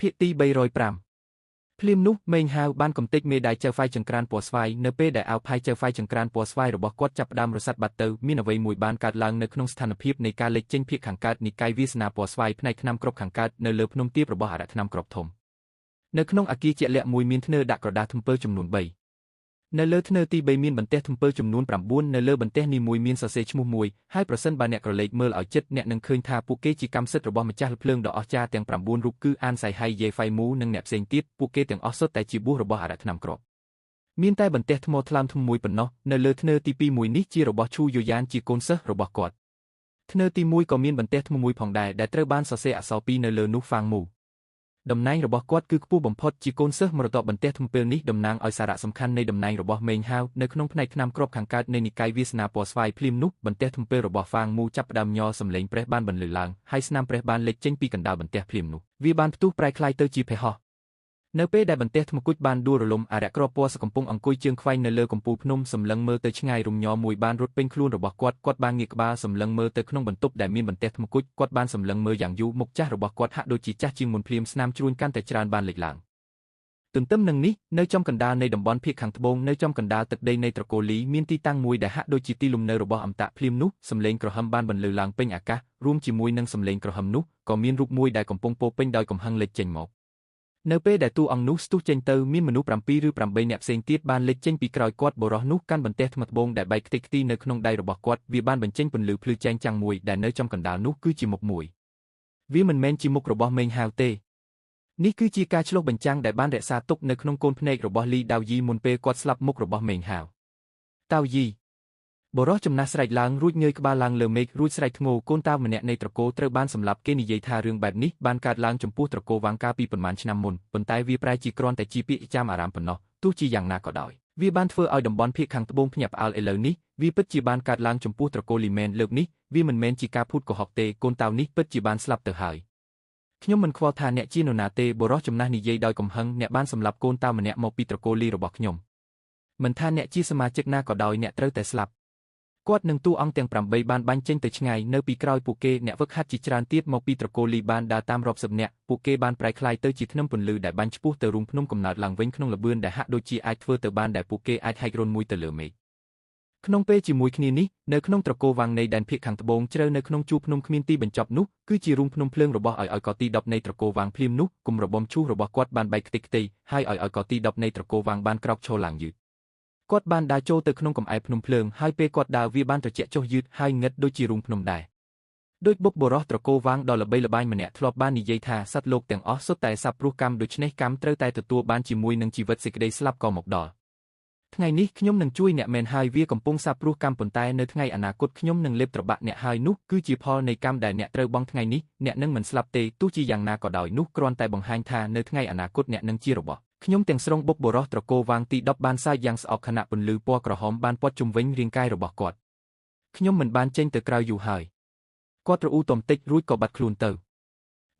ភាគទី305ភ្លាមនោះមេងហាវបានកំទេចមេដៃចៅហ្វាយចង្ក្រានពណ៌ស្វាយនៅពេលដែលអាវផាយចៅហ្វាយចង្ក្រានពណ៌ស្វាយរបស់គាត់ចាប់ផ្ដើមរសាត់បាត់ទៅមានអ្វីមួយបានកើតឡើងនៅក្នុងស្ថានភាពនៃការលេចចេញភាគខាងកើតនិកាយវាសនាពណ៌ស្វាយផ្នែកថ្នាំគ្រាប់ខាងកើតនៅលើភ្នំទាបរបស់អរិយថ្នាំគ្រាប់ធំនៅក្នុងអគារជាក់លាក់មួយមានធ្នើរដាក់ក្រដាសថ្មចំនួន3នៅលើធ្នើរទី3មានបន្ទះថ្មចំនួន9នៅលើបន្ទះនីមួយមានសរសេរឈ្មោះមួយហើយប្រសិនបើអ្នកក្រឡេកមើលឲ្យជិតអ្នកនឹងឃើញថាពួកគេជាកម្មសិទ្ធិរបស់ម្ចាស់ភ្លើងដ៏អស្ចារ្យទាំង9រូបគឺអានសៃហៃយេហ្វៃមូនិងអ្នកផ្សេងទៀតពួកគេទាំងអស់សុទ្ធតែជាបុស្សរបស់អរិយថ្នាំគ្រាប់មានតែបន្ទះថ្មថ្លើមធំមួយប៉ុណ្ណោះនៅលើធ្នើរទី2មួយនេះជារបស់ឈូយោយ៉ានជាកូនសិស្សរបស់គាត់ធ្នើរទី1ក៏មានបន្ទះថ្មមួយផងដែរដែលត្រូវបានសរសេរអក្សរពីរនៅលើនោះហ្វាងមូតំណែងរបស់គាត់គឺខ្ពស់បំផុតជាកូនសិស្សមរតកបន្ទះថ្មពេលនេះតំណាងឲ្យសារៈសំខាន់នៃតំណែងរបស់មេងហាវនៅក្នុងផ្នែកថ្នាំគ្រាប់ខាងកើតនៃនិកាយវាសនាពណ៌ស្វាយភ្លាមនោះបន្ទះថ្មរបស់ហ្វាងមូចាប់ផ្ដើមញ័រសំឡេងព្រះបានបន្លឺឡើងហើយស្នាមព្រះបានលេចចេញពីកណ្ដាលបន្ទះភ្លាមនោះវាបានផ្ទុះប្រែក្លាយទៅជាភេហោះនៅពេលដែលបន្ទះថ្មគុជបានដួលរលំអរិយគ្រាប់ពណ៌សកំពុងអង្គុយជើងខ្វែងនៅលើកំពូលភ្នំសម្លឹងមើលទៅឆ្ងាយរំញ័រមួយបានរត់ពេញខ្លួនរបស់គាត់បានងាកក្បាលសម្លឹងមើលទៅក្នុងបន្ទប់ដែលមានបន្ទះថ្មគុជគាត់បានសម្លឹងមើលយ៉ាងយូរមុខចាស់របស់គាត់ហាក់ដូចជាចាស់ជាងមុនភ្លាមស្នាមជ្រួញកាន់តែច្រើនបានលេចឡើងទន្ទឹមនឹងនេះនៅចំកណ្ដាលនៃតំបន់ភាគខាងត្បូងនៅចំកណ្ដាលទឹកដីនៃត្រកូលលីមានទីតាំងមួយដែលហាក់ដូចជាទីលំនៅរបស់អមតៈភ្លាមនោះសំឡេងក្រហមបានបន្លឺឡើងពេញអាកាសរួមជាមួយនឹងសំឡេងក្រហមនោះក៏មានរូបមួយដែលកំពុងពោពេញដោយកំហឹងលេចចេញមកនៅពេលដែលតួអង្គនោះស្ទុះចេញទៅមានមនុស្ស7ឬ8នាក់ផ្សេងទៀតបានលេចចេញពីក្រោយគាត់បុរសនោះកាន់បន្ទះថ្មត្បូងដែលបែកខ្ទេចខ្ទីនៅក្នុងដៃរបស់គាត់វាបានបញ្ចេញពន្លឺភ្លឺចែងចាំងមួយដែលនៅចំកណ្ដាលនោះគឺជាមុខមួយវាមិនមែនជាមុខរបស់មេងហាវទេនេះគឺជាការឆ្លុះបញ្ចាំងដែលបានរក្សាទុកនៅក្នុងកូនភ្នែករបស់លីដាវយីមុនពេលគាត់ស្លាប់មុខរបស់មេងហាវតាវយីបុរសចំណាស់ស្រែកឡើងរួចងើយក្បាលឡើងលើមេឃរួចស្រែកធ្ងោកូនតាវម្នាក់នៃត្រកូលត្រូវបានសម្លាប់គេនិយាយថារឿងបែបនេះបានកើតឡើងចំពោះត្រកូលវាងកាលពីប៉ុន្មានឆ្នាំមុនប៉ុន្តែវាប្រែជាគ្រាន់តែជាពាក្យចាំអារ៉ាមប៉ុណ្ណោះទោះជាយ៉ាងណាក៏ដោយវាបានធ្វើឲ្យតំបន់ភាគខាងត្បូងភ្ញាក់ផ្អើលឥឡូវនេះវាពិតជាបានកើតឡើងចំពោះត្រកូលលីមែនលើកនេះវាមិនមែនជាការភូតកុហកទេកូនតាវនេះពិតជាបានស្លាប់ទៅហើយខ្ញុំមិនខ្វល់ថាអ្នកជានរណាទេបុរសចំណាស់និយាយដោយកំហឹងអ្នកបានសម្លាប់កូនតាវម្នាក់មកពីត្រកូលលីរបស់ខ្ញុំមិនថាអ្នកជាសមាជិកណាក៏ដោយអ្នកត្រូវតែស្លាប់គាត់នឹងតួអង្គទាំង8បានបាញ់ចេញទៅឆ្ងាយនៅពីក្រោយពួកគេអ្នកវឹកហាត់ជាច្រើនទៀតមកពីត្រកូលលីបានដើរតាមរាប់សិបនាក់ពួកគេបានប្រែក្លាយទៅជាធ្នឹមពន្លឺដែលបាញ់ឆ្ពោះទៅរូងភ្នំកំណើតឡើងវិញក្នុងល្បឿនដែលហាក់ដូចជាអាចធ្វើទៅបានដែលពួកគេអាចហែករុនមួយទៅលើមេឃក្នុងពេលជាមួយគ្នានេះនៅក្នុងត្រកូលវាងនៃដែនភាគខាងត្បូងជ្រៅនៅក្នុងជួរភ្នំគ្មានទីបញ្ចប់នោះគឺជារូងភ្នំភ្លើងរបស់ឲ្យកទី10នៃត្រកូលវាងភ្លាមនោះគុំរបំឈូសរបស់គាត់បានបែកខ្ទេចខ្ទីហើយឲ្យកទី10នៃត្រកូលវាងបានក្រោកឈរឡើងយឺតគាត់បានដើរចូលទៅក្នុងកំអែភ្នំភ្លើងហើយពេលគាត់ដើរវាបានត្រជាក់ចុះយឺតហើយងឹតដូចជារូងភ្នំដែរដូចបុព្វបុរសត្រកូលវាងដ៏ល្បីល្បាញម្នាក់ធ្លាប់បាននិយាយថាសត្វលោកទាំងអស់សុទ្ធតែសត្វព្រោះកម្មដូច្នេះកម្មត្រូវតែទទួលបានជាមួយនឹងជីវិតសេចក្តីស្លាប់ក៏មកដល់ថ្ងៃនេះខ្ញុំនឹងជួយអ្នកមែនហើយវាកំពុងសាបព្រោះកម្មប៉ុន្តែនៅថ្ងៃអនាគតខ្ញុំនឹងលេបត្របាក់អ្នកហើយនោះគឺជាផលនៃកម្មដែលអ្នកត្រូវបង់ថ្ងៃនេះអ្នកនឹងមិនស្លាប់ទេទោះជាយ៉ាងណាក៏ដោយនោះគ្រាន់តែបង្ហាញថានៅថ្ងៃអនាគតអ្នកនឹងជារបស់ខ្ញុំទាំងស្រុងបុព្វបុរសត្រកូលវាងទី10បានសើចយ៉ាងស្អប់ខណៈពន្លឺពណ៌ក្រហមបានព័ទ្ធជុំវិញរាងកាយរបស់គាត់ខ្ញុំមិនបានចេញទៅក្រៅយូរហើយគាត់រអ៊ូទំតិចរួចក៏បាត់ខ្លួនទៅ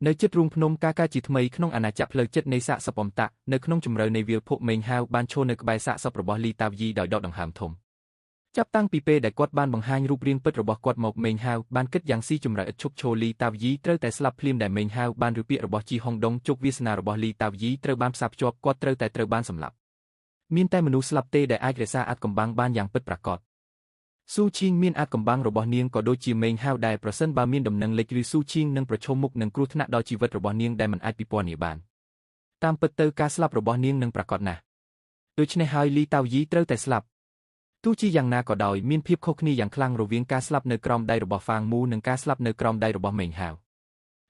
នៅជិតរូងភ្នំកាកាជាថ្មីក្នុងអាណាចក្រផ្លូវចិត្តនៃសាកសពអមតៈនៅក្នុងជម្រៅនៃវាលភក់មេងហាវបានឈរនៅក្បែរសាកសពរបស់លីតាវយីដោយដកដង្ហើមធំចាប់តាំងពីពេលដែលគាត់បានបង្ហាញរូបរាងពិតរបស់គាត់មកមេងហាវបានគិតយ៉ាងស៊ីជម្រៅឥតឈប់ឈរលីតាវយីត្រូវតែស្លាប់ភ្លាមដែលមេងហាវបានឬពាក្យរបស់ជីហុងដុងជោគវាសនារបស់លីតាវយីត្រូវបានផ្សារភ្ជាប់គាត់ត្រូវតែត្រូវបានសម្លាប់មានតែមនុស្សស្លាប់ទេដែលអាចរក្សាអាថ៌កំបាំងបានយ៉ាងពិតប្រាកដស៊ូឈីងមានអាថ៌កំបាំងរបស់នាងក៏ដូចជាមេងហាវដែរប្រសិនបើមានដំណឹងលេចឬស៊ូឈីងនឹងប្រឈមមុខនឹងគ្រោះថ្នាក់ដល់ជីវិតរបស់នាងដែលមិនអាចពិពណ៌នាបានតាមពិតទៅការស្លាប់របស់នាងនឹងប្រាកដណាស់ដូច្នេះហើយលីតាវយីត្រូវតែស្លាប់ទោះជាយ៉ាងណាក៏ដោយមានភាពខុសគ្នាយ៉ាងខ្លាំងរវាងការស្លាប់នៅក្រោមដៃរបស់ហ្វាងមូនិងការស្លាប់នៅក្រោមដៃរបស់មេងហាវ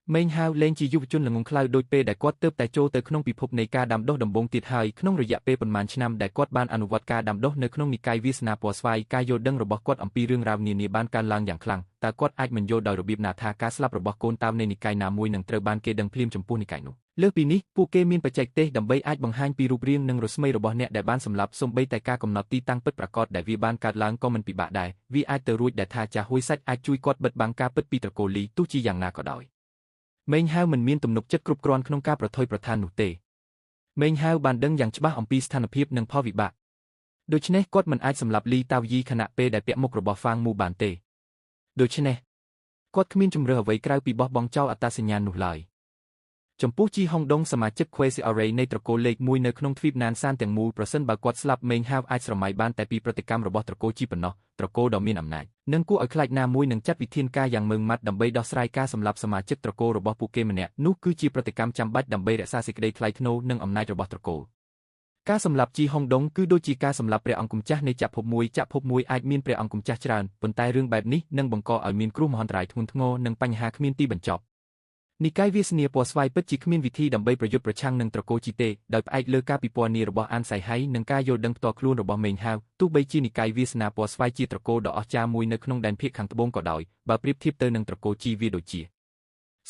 មេងហាវលែងជាយុវជនល្ងងខ្លៅដូចពេលដែលគាត់ទើបតែចូលទៅក្នុងពិភពនៃការដាំដុះដំបូងទៀតហើយក្នុងរយៈពេលប៉ុន្មានឆ្នាំដែលគាត់បានអនុវត្តការដាំដុះនៅក្នុងនិកាយវាសនាពណ៌ស្វាយការយល់ដឹងរបស់គាត់អំពីរឿងរ៉ាវនានាបានកើនឡើងយ៉ាងខ្លាំងតើគាត់អាចមិនយល់ដោយរបៀបណាថាការស្លាប់របស់កូនតាមនៃនិកាយណាមួយនឹងត្រូវបានគេដឹងភ្លាមចំពោះនិកាយនោះលើសពីនេះពួកគេមានបច្ចេកទេសដើម្បីអាចបង្ហាញពីរូបរាងនិងរស្មីរបស់អ្នកដែលបានសម្លាប់សូម្បីតែការកំណត់ទីតាំងពិតប្រាកដដែលវាបានកើតឡើងក៏មិនពិបាកដែរវាអាចទៅរួចដែលថាចាស់ហួយសាច់អាចជួយគាត់បិទបាំងការពិតពីត្រកូលលីទោះជាយ៉ាងណាក៏ដោយមេងហាវមិនមានទំនុកចិត្តគ្រប់គ្រាន់ក្នុងការប្រថុយប្រថាននោះទេមេងហាវបានដឹងយ៉ាងច្បាស់អំពីស្ថានភាពនិងផលវិបាកដូច្នេះគាត់មិនអាចសម្លាប់លីតាវយីខណៈពេលដែលពាក់មុខរបស់ហ្វាងមូបានទេដូច្នេះគាត់គ្មានជំរឿអ្វីក្រៅពីបោះបង់ចោលអត្តសញ្ញាណនោះឡើយ ចំពោះជីហុងដុងសមាជិក Quasi Array នៃត្រកូលលេខ1នៅក្នុងទ្វីបណានសានទាំងមូលប្រសិនបើគាត់ស្លាប់មេងហាវអាចស្រមៃបានតែពីប្រតិកម្មរបស់ត្រកូលជីប៉ុណ្ណោះត្រកូលដ៏មានអំណាចនិងគួរឲ្យខ្លាចណាមួយនឹងចាត់វិធានការយ៉ាងម៉ឺងម៉ាត់ដើម្បីដោះស្រាយការសម្លាប់សមាជិកត្រកូលរបស់ពួកគេម្នាក់នោះគឺជាប្រតិកម្មចាំបាច់ដើម្បីរក្សាសេចក្តីថ្លៃថ្នូរនិងអំណាចរបស់ត្រកូលការសម្លាប់ជីហុងដុងគឺដូចជាការសម្លាប់ព្រះអង្គម្ចាស់នៃចក្រភពមួយអាចមានព្រះអង្គម្ចាស់ច្រើនប៉ុន្តែរឿងបែបនេះនឹងបង្កឲ្យមានគ្រោះមហន្តរាយធ្ងន់ធ្ងរនិងបញ្ហាគ្មានទីបញ្ចប់និកាយវាសនាពណ៌ស្វាយពិតជាគ្មានវិធីដើម្បីប្រយុទ្ធប្រឆាំងនឹងត្រកូលជីទេដោយផ្អែកលើការពិពណ៌នារបស់អានសៃហៃនិងការយល់ដឹងផ្ទាល់ខ្លួនរបស់មេងហាវទោះបីជានិកាយវាសនាពណ៌ស្វាយជាត្រកូលដ៏អស្ចារ្យមួយនៅក្នុងដែនភាគខាងត្បូងក៏ដោយបើប្រៀបធៀបទៅនឹងត្រកូលជីវាដូចជា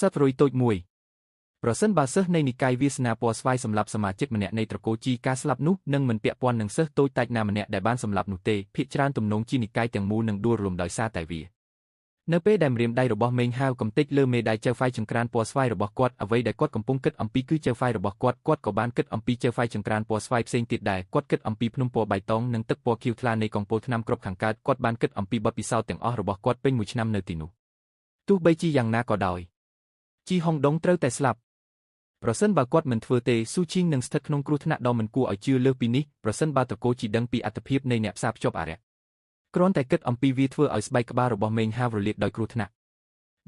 សត្វរុយតូចមួយប្រសិនបើសិស្សនៃនិកាយវាសនាពណ៌ស្វាយសម្លាប់សមាជិកម្នាក់នៃត្រកូលជីការស្លាប់នោះនឹងមិនពាក់ព័ន្ធនឹងសិស្សតូចតាចណាម្នាក់ដែលបានសម្លាប់នោះទេភាគច្រើនទំនងជានិកាយទាំងមូលនឹងដួលរលំដោយសារតែវានៅពេលដែលម្រាមដៃរបស់មេងហាវកំទេចលើមេដៃចៅហ្វាយចង្ក្រានពណ៌ស្វាយរបស់គាត់អ្វីដែលគាត់កំពុងគិតអំពីគឺចៅហ្វាយរបស់គាត់ក៏បានគិតអំពីចៅហ្វាយចង្ក្រានពណ៌ស្វាយផ្សេងទៀតដែរគាត់គិតអំពីភ្នំពណ៌បៃតងនិងទឹកពណ៌ខៀវថ្លានៃកងពលថ្នាំគ្រប់ខាងកើតគាត់បានគិតអំពីបទពិសោធន៍ទាំងអស់របស់គាត់ពេញមួយឆ្នាំនៅទីនោះទោះបីជាយ៉ាងណាក៏ដោយជីហុងដុងត្រូវតែស្លាប់ប្រសិនបើគាត់មិនធ្វើទេស៊ូឈីងនឹងស្ថិតក្នុងគ្រោះថ្នាក់ដ៏មិនគួរឲ្យជឿលើសពីនេះប្រសិនបើត្រកូលជីដឹងពីអត្ថភាពនៃអ្នកផ្សារភ្ជាប់អារក្សគ្រាន់តែគិតអំពីវាធ្វើឲ្យស្បែកក្បាលរបស់មេងហាវរលាកដោយគ្រោះថ្នាក់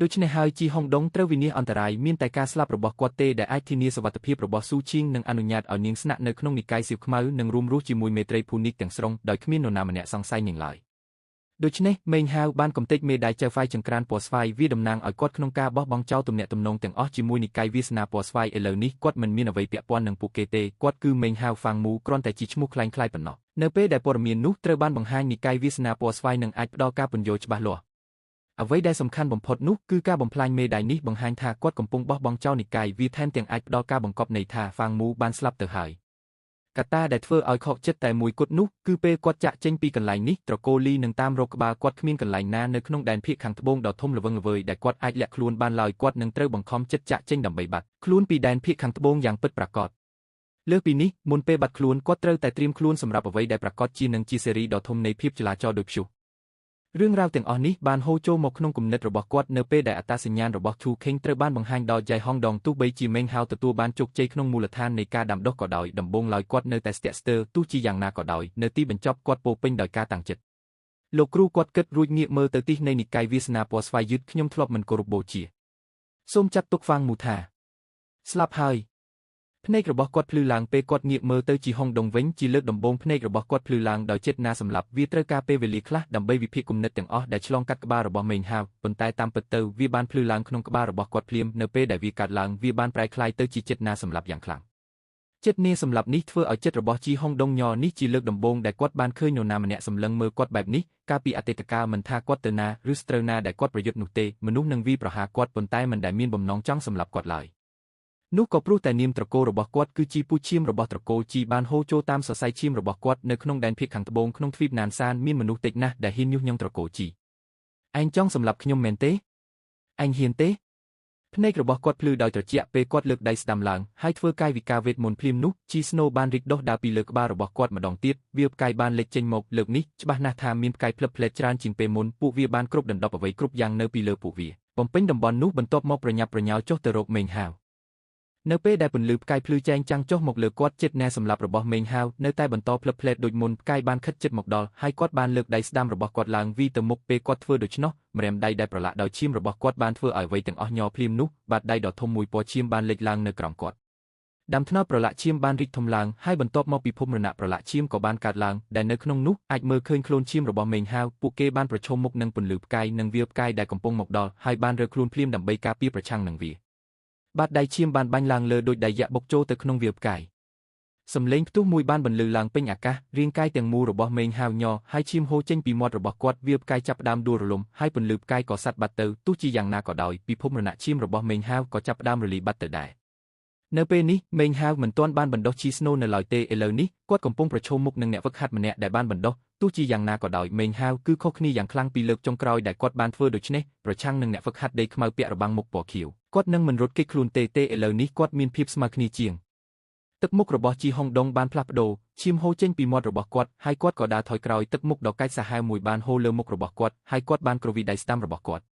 ដូច្នេះហើយជីហុងដុងត្រូវវិនិច្ឆ័យអន្តរាយមានតែការស្លាប់របស់គាត់ទេដែលអាចធានាសុវត្ថិភាពរបស់ស៊ូឈីងនិងអនុញ្ញាតឲ្យនាងស្នាក់នៅក្នុងនិកាយសៀវខ្មៅនិងរួមរស់ជាមួយមេត្រីភូនិកទាំងស្រុងដោយគ្មាននរណាម្នាក់សង្ស័យនាងឡើយដូច្នេះមេងហាវបានកំទេចមេដៃចៅហ្វាយចង្ក្រានពណ៌ស្វាយវាតំណាងឲ្យគាត់ក្នុងការបោះបង់ចោលទំនាក់ទំនងទាំងអស់ជាមួយនិកាយវាសនាពណ៌ស្វាយឥឡូវនេះគាត់មិនមានអ្វីពាក់ព័ន្ធនឹងពួកគេទេគាត់គឺមេងហាវហ្វាងមូគ្រាន់តែជាឈ្មោះคล้ายៗប៉ុណ្ណោះនៅពេលដែលព័ត៌មាននោះត្រូវបានបង្ហាញនិកាយវាសនាពណ៌ស្វាយនឹងអាចផ្ដល់ការពន្យល់ច្បាស់លាស់អ្វីដែលសំខាន់បំផុតនោះគឺការបំផ្លាញមេដៃនេះបង្ហាញថាគាត់កំពុងបោះបង់ចោលនិកាយវាថែមទាំងអាចផ្ដល់ការបង្កប់ន័យថាហ្វាងមូបានស្លាប់ទៅហើយកត្តាដែលធ្វើឲ្យខកចិត្តតែមួយគត់នោះគឺពេលគាត់ចាក់ចេញពីកន្លែងនេះត្រកូលលីនឹងតាមរកក្បាលគាត់គ្មានកន្លែងណានៅក្នុងដែនភាគខាងត្បូងដ៏ធំល្វឹងល្វើយដែលគាត់អាចលាក់ខ្លួនបានឡើយគាត់នឹងត្រូវបង្ខំចិត្តចាក់ចេញដើម្បីបាត់ខ្លួនពីដែនភាគខាងត្បូងយ៉ាងពិតប្រាកដលើសពីនេះមុនពេលបាត់ខ្លួនគាត់ត្រូវតែត្រៀមខ្លួនសម្រាប់អ្វីដែលប្រាកដជានឹងជាស៊េរីដ៏ធំនៃភាពចលាចលដូចព្យុះរឿងរ៉ាវទាំងអស់នេះបានហូរចូលមកក្នុងគំនិតរបស់គាត់នៅពេលដែលអត្តសញ្ញាណរបស់ Chu King ត្រូវបានបង្ហាញដល់ Jai Hong Dong ទោះបីជាមេងហាវទទួលបានជោគជ័យក្នុងមូលដ្ឋាននៃការដាំដុះក៏ដោយដំបូងឡើយគាត់នៅតែស្ទាក់ស្ទើរទោះជាយ៉ាងណាក៏ដោយនៅទីបញ្ចប់គាត់ពោពេញដោយការតាំងចិត្តលោកគ្រូគាត់គិតរួចងាកមើលទៅទិសនៃនិកាយវាសនាពណ៌ស្វាយយឺតខ្ញុំធ្លាប់មិនគោរពបូជាសូមចាត់ទុកហ្វាងមូថាស្លាប់ហើយភ្នែករបស់គាត់ភ្លឺឡើងពេលគាត់ងាកមើលទៅជីហុងដុងវិញជាលើកដំបូងភ្នែករបស់គាត់ភ្លឺឡើងដោយចេតនាសម្លាប់វាត្រូវការពេលវេលាខ្លះដើម្បីវិភាគគំនិតទាំងអស់ដែលឆ្លងកាត់ក្បាលរបស់មេងហាវប៉ុន្តែតាមពិតទៅវាបានភ្លឺឡើងក្នុងក្បាលរបស់គាត់ភ្លាមនៅពេលដែលវាកើតឡើងវាបានប្រែក្លាយទៅជាចេតនាសម្លាប់យ៉ាងខ្លាំងចេតនាសម្លាប់នេះធ្វើឲ្យចិត្តរបស់ជីហុងដុងញនេះជាលើកដំបូងដែលគាត់បានឃើញនរណាម្នាក់សម្លឹងមើលគាត់បែបនេះកាលពីអតីតកាលមិនថាគាត់ទៅណាឬស្ត្រូវណាដែលគាត់ប្រយុទ្ធនោះទេមនុស្សនឹងវាយប្រហារគាត់ប៉ុន្តែមិនដែលមានបំណងចង់សម្លាប់គាត់ឡើយនោះក៏ព្រោះតែនាមត្រកូលរបស់គាត់គឺជីពូឈាមរបស់ត្រកូលជីបានហូរចូលតាមសរសៃឈាមរបស់គាត់នៅក្នុងដែនភាគខាងត្បូងក្នុងទ្វីបណានសានមានមនុស្សតិចណាស់ដែលហ៊ានញុះញង់ត្រកូលជីឯងចង់សម្លាប់ខ្ញុំមែនទេឯងហ៊ានទេភ្នែករបស់គាត់ភ្លឺដោយត្រជាក់ពេលគាត់លើកដៃស្ដាំឡើងហើយធ្វើកាយវិការវេទមន្តភ្លាមនោះជីស្នូបានរីកដុះដាលពីលើក្បាលរបស់គាត់ម្ដងទៀតវាផ្កាយបានលេចចេញមកលើកនេះច្បាស់ណាស់ថាមានផ្កាយភ្លឹបភ្លែតច្រើនជាងពេលមុនពួកវាបានគ្រប់ដណ្ដប់អ្វីគ្រប់យ៉ាងនៅពីលើពួកវាបំពេញតំបន់នោះបន្ទាប់មកប្រញាប់ប្រញាល់ចុះទៅរកមេងហាវនៅពេលដែលពន្លឺផ្កាយភ្លឺចែងចាំងចុះមកលើគាត់ចិត្តណែសម្លាប់របស់មេងហាវនៅតែបន្តភ្លឹបភ្លែតដូចមុនផ្កាយបានខិតជិតមកដល់ហើយគាត់បានលើកដៃស្ដាំរបស់គាត់ឡើងវីទៅមុខពេលគាត់ធ្វើដូច្នោះម្រាមដៃដែលប្រឡាក់ដោយឈាមរបស់គាត់បានធ្វើឲ្យអ្វីទាំងអស់ញ័រភ្លាមនោះបាតដៃដ៏ធំមួយពណ៌ឈាមបានលេចឡើងនៅក្រោមគាត់ដាំថ្នោតប្រឡាក់ឈាមបានរីកធំឡើងហើយបន្ទាប់មកពិភពមរណៈប្រឡាក់ឈាមក៏បានកើតឡើងដែលនៅក្នុងនោះអាចមើលឃើញខ្លួនឈាមរបស់មេងហាវពួកគេបានប្រឈមមុខនឹងពន្លឺផ្កាយនិងវាលផ្កាយដែលកំពុងមកដល់ហើយបានរើខ្លួនភ្លាមដើម្បីការពារប្រឆាំងនឹងវាបាតដៃឈាមបានបាញ់ឡើងលើដូចដៃយ៉ាក់បុកចូលទៅក្នុងវាលផ្កាយសំឡេងផ្ទុះមួយបានបន្លឺឡើងពេញអាកាសរាងកាយទាំងមូលរបស់មេងហាវញ័រហើយឈាមហូរចេញពីមាត់របស់គាត់វាលផ្កាយចាប់ផ្ដើមដួលរលំហើយពន្លឺផ្កាយក៏សាត់បាត់ទៅទោះជាយ៉ាងណាក៏ដោយពិភពមរណៈឈាមរបស់មេងហាវក៏ចាប់ផ្ដើមរលាយបាត់ទៅដែរនៅពេលនេះមេងហាវមិនទាន់បានបណ្ដុះជីស្នូនៅឡើយទេឥឡូវនេះគាត់កំពុងប្រឈមមុខនឹងអ្នកហ្វឹកហាត់ម្នាក់ដែលបានបណ្ដុះទោះជាយ៉ាងណាក៏ដោយមេងហាវគឺខុសគ្នាយ៉ាងខ្លាំងពីលើកចុងក្រោយដែលគាត់បានធ្វើដូច្នេះប្រឆាំងនឹងអ្នកហ្វឹកហាត់ដេកខ្មៅពាក់របាំងមុខពណ៌ខៀវគាត់នឹងមិនរត់គេចខ្លួនទេឥឡូវនេះគាត់មានភាពស្មើគ្នាជាងទឹកមុខរបស់ជីហុងដុងបានផ្លាស់ប្ដូរឈាមហូរចេញពីមាត់របស់គាត់ហើយគាត់ក៏ដើរថយក្រោយទឹកមុខដ៏កាចសាហាវមួយបានហូរលើមុខរបស់គាត់ហើយគាត់បានគ្រវីដៃស្ដាំរបស់គាត់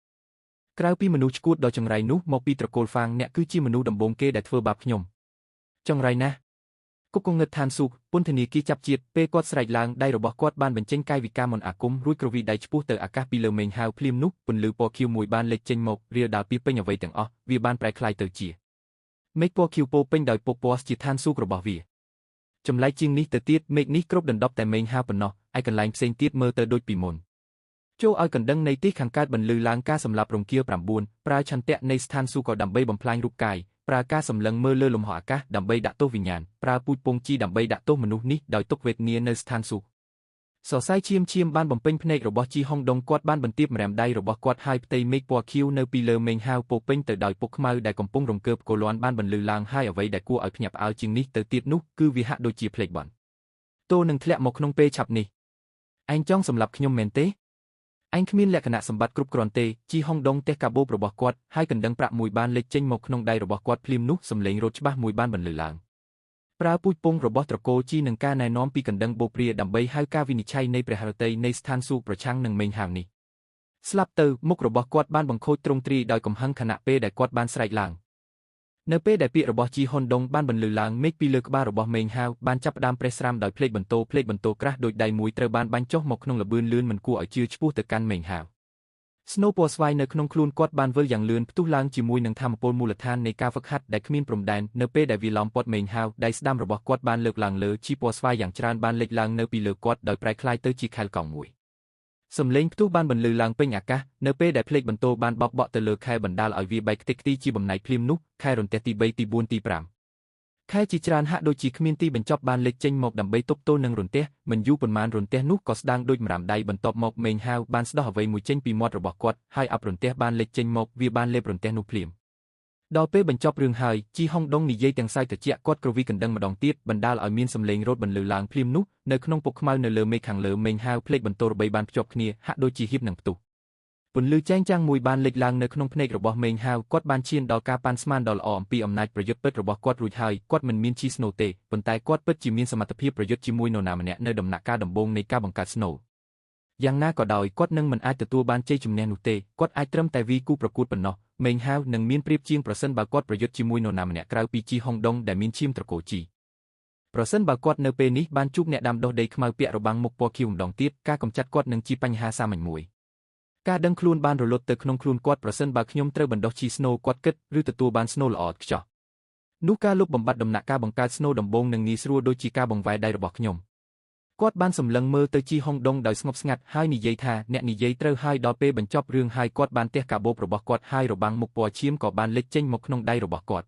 ក្រៅពីមនុស្សឈួតដ៏ចង្រៃនោះមកពីត្រកូលហ្វាងអ្នកគឺជាមនុស្សដំបូងគេដែលធ្វើបាបខ្ញុំចង្រៃណាស់គុកគងឹតឋានស៊ូពន្ធនាគារចាប់ជាតិពេលគាត់ស្រែកឡើងដៃរបស់គាត់បានបញ្ចេញកាយវិការមន្តអាគមរួចគ្រវីដៃឆ្ពោះទៅអាកាសពីលើមេឃហាវភ្លាមនោះពន្លឺពណ៌ខៀវមួយបានលេចចេញមករាលដាលពីពេញអ្វីទាំងអស់វាបានប្រែក្លាយទៅជាមេឃពណ៌ខៀវពោពេញដោយពពណ៌ជាឋានស៊ូរបស់វាចម្លែកជាងនេះទៅទៀតមេឃនេះគ្របដណ្ដប់តែមេឃហាវប៉ុណ្ណោះឯកន្លែងផ្សេងទៀតមើលទៅដូចពីមុនចូលឲ្យកណ្ដឹងនៃទីខាងកើតបន្លឺឡើងការសម្លាប់រង្គាល9ប្រើឆន្ទៈនៃស្ថានស៊ូក៏ដើម្បីបំផ្លាញរូបកាយប្រើការសម្លឹងមើលលើលំហអាកាសដើម្បីដាក់ទោសវិញ្ញាណប្រើពូជពងជីដើម្បីដាក់ទោសមនុស្សនេះដោយទុកវេទនានៅស្ថានស៊ូសរសៃឈាមបានបំពេញភ្នែករបស់ជីហុងដុងគាត់បានបន្ទាបម្រាមដៃរបស់គាត់ហើយផ្ទៃមេឃពណ៌ខៀវនៅពីលើមេឃហាវពោពេញទៅដោយពុកខ្មៅដែលកំពុងរង្គើបកូលានបានបន្លឺឡើងហើយអ្វីដែលគួរឲ្យភ្ញាក់ផ្អើលជាងនេះទៅទៀតនោះគឺវាហាក់ដូចជាភ្លេចបន់តូនឹងធ្លាក់មកក្នុងពេលឆាប់នេះឯងចង់សម្លាប់ខ្ញុំមែនទេឯងគ្មានលក្ខណៈសម្បត្តិគ្រប់គ្រាន់ទេជីហុងដុងទះកាបូបរបស់គាត់ហើយកណ្ដឹងប្រាក់មួយបានលេចចេញមកក្នុងដៃរបស់គាត់ភ្លាមនោះសំឡេងរត់ច្បាស់មួយបានបន្លឺឡើងប្រើពូជពងរបស់ត្រកូលជីនឹងការណែនាំពីកណ្ដឹងបូព្រាដើម្បីហៅការវិនិច្ឆ័យនៃព្រះហឫទ័យនៃស្ថានស៊ូប្រឆាំងនឹងមេឃហាវនេះស្លាប់ទៅមុខរបស់គាត់បានបង្ខូចទ្រង់ទ្រីដោយកំហឹងខណៈពេលដែលគាត់បានស្រែកឡើងនៅពេលដែលពាក្យរបស់ជីហុនដុងបានបន្លឺឡើងមេឃពីលើក្បាលរបស់មេឃហាវបានចាប់ផ្ដើមប្រេះស្រាំដោយភ្លេចបន្ទោក្រាស់ដោយដៃមួយត្រូវបានបាញ់ចុះមកក្នុងល្បឿនលឿនមិនគួរឲ្យជឿឆ្ពោះទៅកាន់មេឃហាវស្នូពណ៌ស្វាយនៅក្នុងខ្លួនគាត់បានវិលយ៉ាងលឿនផ្ទុះឡើងជាមួយនឹងថាមពលមូលដ្ឋាននៃការហ្វឹកហាត់ដែលគ្មានព្រំដែននៅពេលដែលវាឡោមព័ទ្ធមេឃហាវដៃស្ដាំរបស់គាត់បានលើកឡើងលើជីពណ៌ស្វាយយ៉ាងច្រើនបានលេចឡើងនៅពីលើគាត់ដោយប្រែក្លាយទៅជាខែលកង់មួយសំឡេងផ្ទុះបានបន្លឺឡើងពេញអាកាសនៅពេលដែលភ្លេចបន្ទោបានបោកបក់ទៅលើខែបណ្ដាលឲ្យវាបែកខ្ទេចខ្ទីជាបំណែកភ្លាមនោះខែរន្ទះទី3ទី4ទី5ខែជាច្រើនហាក់ដូចជាគ្មានទីបញ្ចប់បានលេចចេញមកដើម្បីទប់ទល់នឹងរន្ទះមិនយូរប៉ុន្មានរន្ទះនោះក៏ស្ដាងដូចម្រាមដៃបន្ទាប់មកមេឃហាវបានស្ដោះអ្វីមួយចេញពីមាត់របស់គាត់ហើយអបរន្ទះបានលេចចេញមកវាបានលេបរន្ទះនោះភ្លាមដល់ពេលបញ្ចប់រឿងហើយជីហុងដុងនិយាយទាំងសាយត្រជាក់គាត់គ្រវីកណ្ដឹងម្ដងទៀតបណ្ដាលឲ្យមានសំឡេងរត់បន្លឺឡើងភ្លាមនោះនៅក្នុងពុកខ្មៅនៅលើមេឃខាងលើមេឃហាវភ្លេចបន្ទោរបីបានភ្ជាប់គ្នាហាក់ដូចជាហៀបនឹងផ្ទុះពន្លឺចែងចាំងមួយបានលេចឡើងនៅក្នុងភ្នែករបស់មេឃហាវគាត់បានឈានដល់ការប៉ាន់ស្មានដ៏ល្អអំពីអំណាចប្រយុទ្ធពិតរបស់គាត់រួចហើយគាត់មិនមានជីស្នូទេប៉ុន្តែគាត់ពិតជាមានសមត្ថភាពប្រយុទ្ធជាមួយនរណាម្នាក់នៅដំណាក់កាលដំបូងនៃការបង្កើតស្នូយ៉ាងណាក៏ដោយគាត់នឹងមិនអាចទទួលបានជ័យជំនះនោះទេគាត់អាចត្រឹមតែវាយគូប្រកួតប៉ុណ្ណោះមេឃហាវនឹងមានប្រៀបជាងប្រសិនបើគាត់ប្រយុទ្ធជាមួយនរណាម្នាក់ក្រៅពីជីហុងដុងដែលមានឈាមត្រកូលជីប្រសិនបើគាត់នៅពេលនេះបានជួបអ្នកដាំដុះដីខ្មៅពាក់របាំងមុខពណ៌ខៀវម្ដងទៀតការកម្ចាត់គាត់នឹងជាបញ្ហាសាមញ្ញមួយការដឹងខ្លួនបានរលត់ទៅក្នុងខ្លួនគាត់ប្រសិនបើខ្ញុំត្រូវបណ្ដុះជីស្នូគាត់គិតឬទទួលបានស្នូល្អឥតខ្ចោះនោះការលុបបំបាត់ដំណាក់កាលបង្កើតស្នូដំបូងនឹងងាយស្រួលដូចជាការបង្វែរដៃរបស់ខ្ញុំគាត់បានសម្លឹងមើលទៅជីហុងដុងដោយស្ងប់ស្ងាត់ហើយនិយាយថាអ្នកនិយាយត្រូវហើយដល់ពេលបញ្ចប់រឿងហើយគាត់បានទះកាបូបរបស់គាត់ហើយរបាំងមុខពណ៌ឈាមក៏បានលេចចេញមកក្នុងដៃរបស់គាត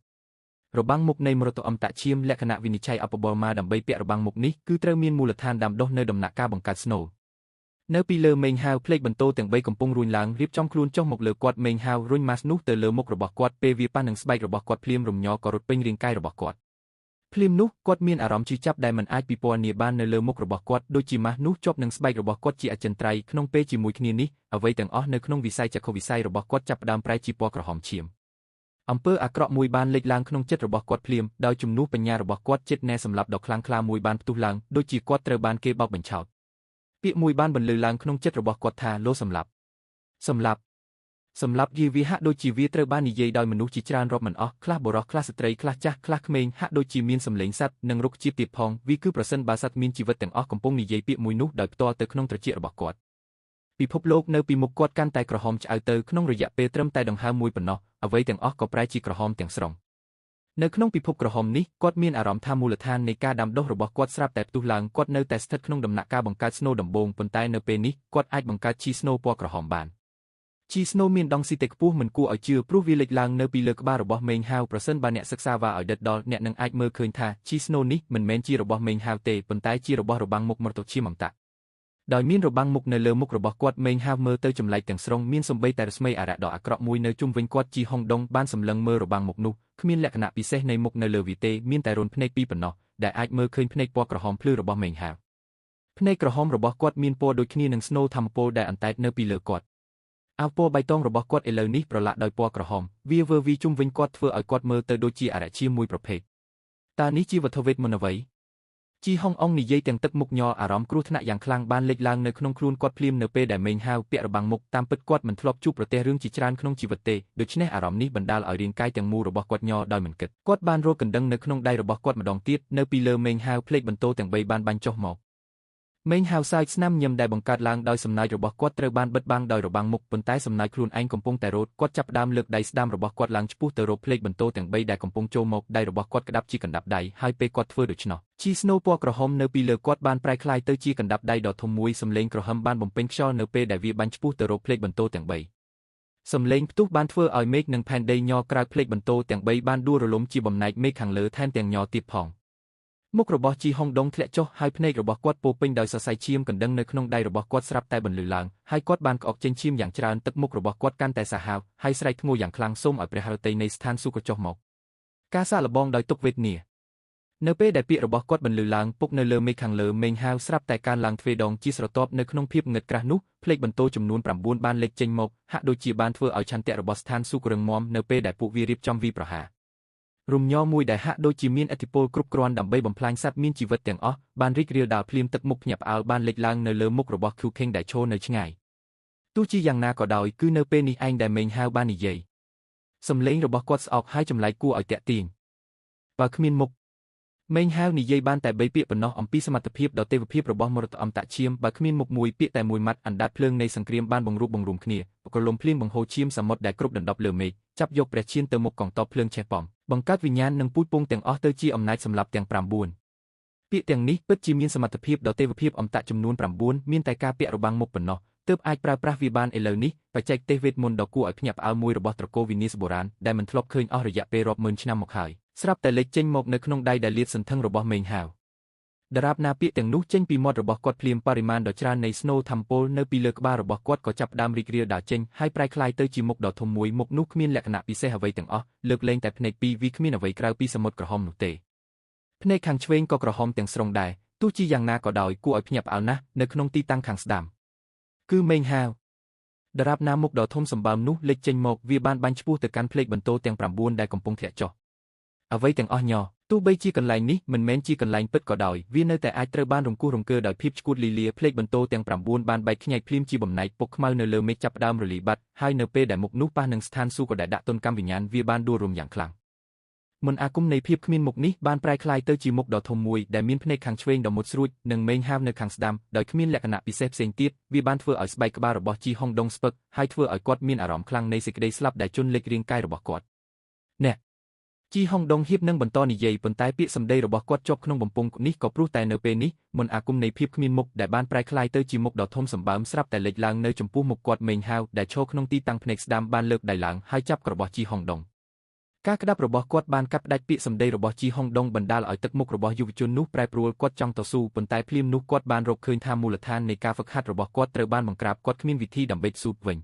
់របាំងមុខនៃមរតកអមតៈឈាមលក្ខណៈវិនិច្ឆ័យអបបរមាដើម្បីពាក់របាំងមុខនេះគឺត្រូវមានមូលដ្ឋានដាំដុះនៅដំណាក់កាលបង្កើតស្នូនៅពីលើមេឃហាវភ្លេចបន្ទោទាំង3កំពុងរួញឡើងរៀបចំខ្លួនចុះមកលើគាត់មេឃហាវរុញម៉ាស់នោះទៅលើមុខរបស់គាត់ពេលវាប៉ះនឹងស្បែករបស់គាត់ភ្លាមរំញ័រក៏រត់ពេញរាងកាយរបស់គាត់ភ្លាមនោះគាត់មានអារម្មណ៍ឈឺចាប់ដែលមិនអាចពិពណ៌នាបាននៅលើមុខរបស់គាត់ដូចជាម៉ាស់នោះជាប់នឹងស្បែករបស់គាត់ជាអចិន្ត្រៃយ៍ក្នុងពេលជាមួយគ្នានេះអ្វីទាំងអស់នៅក្នុងវិស័យចក្ខុវិស័យរបស់គាត់ចាប់ផ្ដើមប្រែជាពណ៌ក្រហមឈាមអំពើអាក្រក់មួយបានលេចឡើងក្នុងចិត្តរបស់គាត់ភ្លាមដោយជំនួសបញ្ញារបស់គាត់ចិត្តណែសម្លាប់ដ៏ខ្លាំងក្លាមួយបានផ្ទុះឡើងដូចជាគាត់ត្រូវបានគេបោកបញ្ឆោតពាក្យមួយបានបន្លឺឡើងក្នុងចិត្តរបស់គាត់ថាលោសម្លាប់យីវាហាក់ដូចជាវាត្រូវបាននិយាយដោយមនុស្សជាច្រើនរាប់មិនអស់ខ្លះបុរសខ្លះស្ត្រីខ្លះចាស់ខ្លះក្មេងហាក់ដូចជាមានសម្លេងសត្វនិងរុក្ខជាតិទៀតផងវាគឺប្រសិនបើសត្វមានជីវិតទាំងអស់កំពុងនិយាយពាក្យមួយនោះដោយផ្ទាល់ទៅក្នុងត្រចៀករបស់គាត់ពិភពលោកនៅពីមុខគាត់កាន់តែក្រហមឆ្អៅទៅក្នុងរយៈពេលត្រឹមតែដង្ហើមមួយប៉ុណ្ណោះអ្វីទាំងអស់ក៏ប្រែជាក្រហមទាំងស្រុងនៅក្នុងពិភពក្រហមនេះគាត់មានអារម្មណ៍ថាមូលដ្ឋាននៃការដាំដុះរបស់គាត់ស្រាប់តែផ្ទុះឡើងគាត់នៅតែស្ថិតក្នុងដំណាក់កាលបង្កើតស្នូដំបូងប៉ុន្តែនៅពេលនេះគាត់អាចបង្កើតជីស្នូពណ៌ក្រហមបានជីស្នូមានដង់ស៊ីតេខ្ពស់មិនគួរឲ្យជឿព្រោះវាលេចឡើងនៅពីលើក្បាលរបស់មេឃហាវប្រសិនបើអ្នកសិក្សាវាឲ្យដិតដល់អ្នកនឹងអាចមើលឃើញថាជីស្នូនេះមិនមែនជារបស់មេឃហាវទេប៉ុន្តែជារបស់របាំងមុខមរតកឈាមអមតៈដោយមានរបាំងមុខនៅលើមុខរបស់គាត់មេឃហាវមើលទៅចម្លែកទាំងស្រុងមានសំបីតែរស្មីអារក្សដ៏អាក្រក់មួយនៅជុំវិញគាត់ជីហុងដុងបានសម្លឹងមើលរបាំងមុខនោះគ្មានលក្ខណៈពិសេសនៃមុខនៅលើវាទេមានតែរន្ធភ្នែកពីរប៉ុណ្ណោះដែលអាចមើលឃើញភ្នែកពណ៌ក្រហមភ្លឺរបស់មេឃហាវភ្នែកក្រហមរបស់គាត់មានពណ៌ដូចគ្នានឹងស្នូធម្មពលដែលអន្តែតនៅពីលើគាត់អាវពណ៌បៃតងរបស់គាត់ឥឡូវនេះប្រឡាក់ដោយពណ៌ក្រហមវាវើវីជុំវិញគាត់ធ្វើឲ្យគាត់មើលទៅដូចជាអរិយឈាមមួយប្រភេទតើនេះជាវត្ថុវេទមន្តអ្វី ជីហុងអុងនិយាយទាំងទឹកមុខញ័រអារម្មណ៍គ្រោះថ្នាក់យ៉ាងខ្លាំងបានលេចឡើងនៅក្នុងខ្លួនគាត់ភ្លាមនៅពេលដែលមេងហាវពាក់របាំងមុខតាមពិតគាត់មិនធ្លាប់ជួបប្រទះរឿងជាច្រើនក្នុងជីវិតទេដូច្នេះអារម្មណ៍នេះបណ្ដាលឲ្យរាងកាយទាំងមូលរបស់គាត់ញ័រដោយមិនគិតគាត់បានរកកណ្ដឹងនៅក្នុងដៃរបស់គាត់ម្ដងទៀតនៅពីលើមេងហាវភ្លេចបន្ទោទាំង3បានបាញ់ចុះមកមេងហាវសាយស្នាមញឹមដែលបង្កើតឡើងដោយសំណាចរបស់គាត់ត្រូវបានបិទបាំងដោយរបាំងមុខប៉ុន្តែសំណាចខ្លួនឯងកំពុងតែរត់គាត់ចាប់ផ្ដើមលើកដៃស្ដាំរបស់គាត់ឡើងឆ្ពោះទៅរកភ្លេចបន្ទោទាំង3ដែលកំពុងចូលមកដៃរបស់គាត់ក្តាប់ជាកណ្ដាប់ដៃហើយពេលគាត់ធ្វើដូច្នោះជីស្នូពណ៌ក្រហមនៅពីលើគាត់បានប្រែក្លាយទៅជាកណ្ដាប់ដៃដ៏ធំមួយសំឡេងក្រហមបានបំពេញខ្យល់នៅពេលដែលវាបាញ់ឆ្ពោះទៅរកភ្លេចបន្ទោទាំង3សំឡេងផ្ទុះបានធ្វើឲ្យមេឃនិងផែនដីញ័រក្រៅភ្លេចបន្ទោទាំង3បានដួលរលំជាបំណែកមេឃខាងលើថែមទាំងញ័រទៀតផងមុខរបស់ជីហុងដងធ្លាក់ចុះហើយភ្នែករបស់គាត់ពោពេញដោយសរសៃឈាមកណ្ដឹងនៅក្នុងដៃរបស់គាត់ស្រាប់តែបន្លឺឡើងហើយគាត់បានក្អកចេញឈាមយ៉ាងច្រើនទឹកមុខរបស់គាត់កាន់តែសាហាវហើយស្រែកធ្ងន់យ៉ាងខ្លាំងសូមឲ្យព្រះហឫទ័យនៃស្ថានសួគ៌ចុះមកការសាកល្បងដោយទុក្ខវេទនានៅពេលដែលពាក្យរបស់គាត់បន្លឺឡើងពុកនៅលើមេឃខាងលើមេងហាវស្រាប់តែកើនឡើងទ្វេដងជាស្រទាប់នៅក្នុងភាពងឹតក្រាស់នោះភ្លេចបន្ទោចំនួន9បានលេចចេញមកហាក់ដូចជាបានធ្វើឲ្យឆន្ទៈរបស់ស្ថានសួគ៌រឹងមាំនៅពេលដែលពួកវារៀបចំវាយប្រហាររំញ័រមួយដែលហាក់ដូចជាមានឥទ្ធិពលគ្រប់គ្រាន់ដើម្បីបំផ្លាញសត្វមានជីវិតទាំងអស់បានរីករាលដាលភ្លាមទឹកមុខភ្ញាក់ផ្អើលបានលេចឡើងនៅលើមុខរបស់ Q King ដែលឈរនៅឆ្ងាយទោះជាយ៉ាងណាក៏ដោយគឺនៅពេលនេះឯងដែលមេងហាវបាននិយាយសំឡេងរបស់គាត់ស្អកហើយចម្លែកគួរឲ្យតាក់ទាញបើគ្មានមុខមេងហាវនិយាយបានតែ3ពាក្យប៉ុណ្ណោះអំពីសមត្ថភាពដ៏ទេវភាពរបស់មរតកអមតឈាមបើគ្មានមុខមួយពាក្យតែមួយម៉ាត់អណ្ដាតភ្លើងនៃសង្គ្រាមបានបង្រួបបង្រួមគ្នាបកលំភ្លៀងបង្ហូរឈាមសមុទ្រដែលគ្រប់ដណ្ដប់លើមេឃចាប់យកព្រះឈានទៅមុខកងទ័ពភ្លើងឆេះប៉ំបង្កើតវិញ្ញាណនិងពូជពងទាំងអស់ទៅជាអំណាចសម្លាប់ទាំង9ពាក្យទាំងនេះពិតជាមានសមត្ថភាពដ៏ទេវភាពអមតចំនួន9មានតែការពាក់របាំងមុខប៉ុណ្ណោះទើបអាចប្រើប្រាស់វាបានឥឡូវនេះបច្ចេកទេសវេទមន្តដ៏គួរឲ្យភ្ញាក់ផ្អើលមួយរបស់ត្រកូលវិនាសបុរាណដែលមិនធ្លាប់ឃើញអស់រយៈពេលរាប់ម៉ឺនឆ្នាំមកហើយស្រាប់តែលេចចេញមកនៅក្នុងដៃដែលលាតសន្ធឹងរបស់មេងហាវដរាបណាពាក្យទាំងនោះចេញពីមាត់របស់គាត់ភ្លាមបរិមាណដ៏ច្រើននៃស្នូធម្មពលនៅពីលើក្បាលរបស់គាត់ក៏ចាប់ផ្ដើមរីករាលដាលចេញហើយប្រែក្លាយទៅជាមុខដ៏ធំមួយមុខនោះគ្មានលក្ខណៈពិសេសអ្វីទាំងអស់លើកលែងតែភ្នែកពីរវាគ្មានអ្វីក្រៅពីសមុទ្រក្រហមនោះទេភ្នែកខាងឆ្វេងក៏ក្រហមទាំងស្រុងដែរទោះជាយ៉ាងណាក៏ដោយគួរឲ្យភ្ញាក់ផ្អើលណាស់នៅក្នុងទីតាំងខាងស្ដាំគឺមេងហាវដរាបណាមុខដ៏ធំសម្បើមនោះលេចចេញមកវាបានបាញ់ឆ្ពោះទៅកាន់ភ្លេចបន្ទោទាំង9ដែលកំពុងធ្លាក់ចុះអ្វីទាំងអស់ញ័រទោះបីជាកន្លែងនេះមិនមែនជាកន្លែងពិតក៏ដោយវានៅតែអាចត្រូវបានរង្គោះរង្គើដោយភាពឈួតលីលាភ្លេចបន្ទោទាំង9បានបែកខ្ញែកភ្លាមជាបំណែកពុកខ្មៅនៅលើមេឃចាប់ផ្ដើមរលាយបាត់ហើយនៅពេលដែលមុខនោះប៉ះនឹងស្ថានសួគ៌ដែលដាក់ទុនកម្មវិញ្ញាណវាបានដួលរំយ៉ាងខ្លាំងមន្តអាគមនៃភាពគ្មានមុខនេះបានប្រែក្លាយទៅជាមុខដ៏ធំមួយដែលមានភ្នែកខាងឆ្វេងដ៏មុតស្រួចនិងមេងហាវនៅខាងស្ដាំដោយគ្មានលក្ខណៈពិសេសផ្សេងទៀតវាបានធ្វើឲ្យស្បែកក្បាលរបស់ជីហុងដងស្ពឹកហើយធ្វើឲ្យគាត់មានអារម្មណ៍ខ្លាំងនៃសេចក្តីស្លាប់ដែលជន់លិចរាងកាយរបស់គាត់អ្នកជីហុងដងហៀបនឹងបន្តនិយាយប៉ុន្តែពាក្យសម្ដីរបស់គាត់ជាប់ក្នុងបំពង់នេះក៏ព្រោះតែនៅពេលនេះមន្តអាគមនៃភាពគ្មានមុខដែលបានប្រែក្លាយទៅជាមុខដ៏ធំសម្បើមស្រាប់តែលេចឡើងនៅចំពោះមុខគាត់មេងហាវដែលឈរក្នុងទីតាំងភ្នែកស្ដាំបានលើកដៃឡើងហើយចាប់ក្របជីហុងដងការក្តាប់របស់គាត់បានកាត់ផ្ដាច់ពាក្យសម្ដីរបស់ជីហុងដងបណ្ដាលឲ្យទឹកមុខរបស់យុវជននោះប្រែប្រួលគាត់ចង់តស៊ូប៉ុន្តែភ្លាមនោះគាត់បានរកឃើញថាមូលដ្ឋាននៃការហ្វឹកហាត់របស់គាត់ត្រូវបានបង្ក្រាបគាត់គ្មានវិធីដើម្បីស៊ូវិញ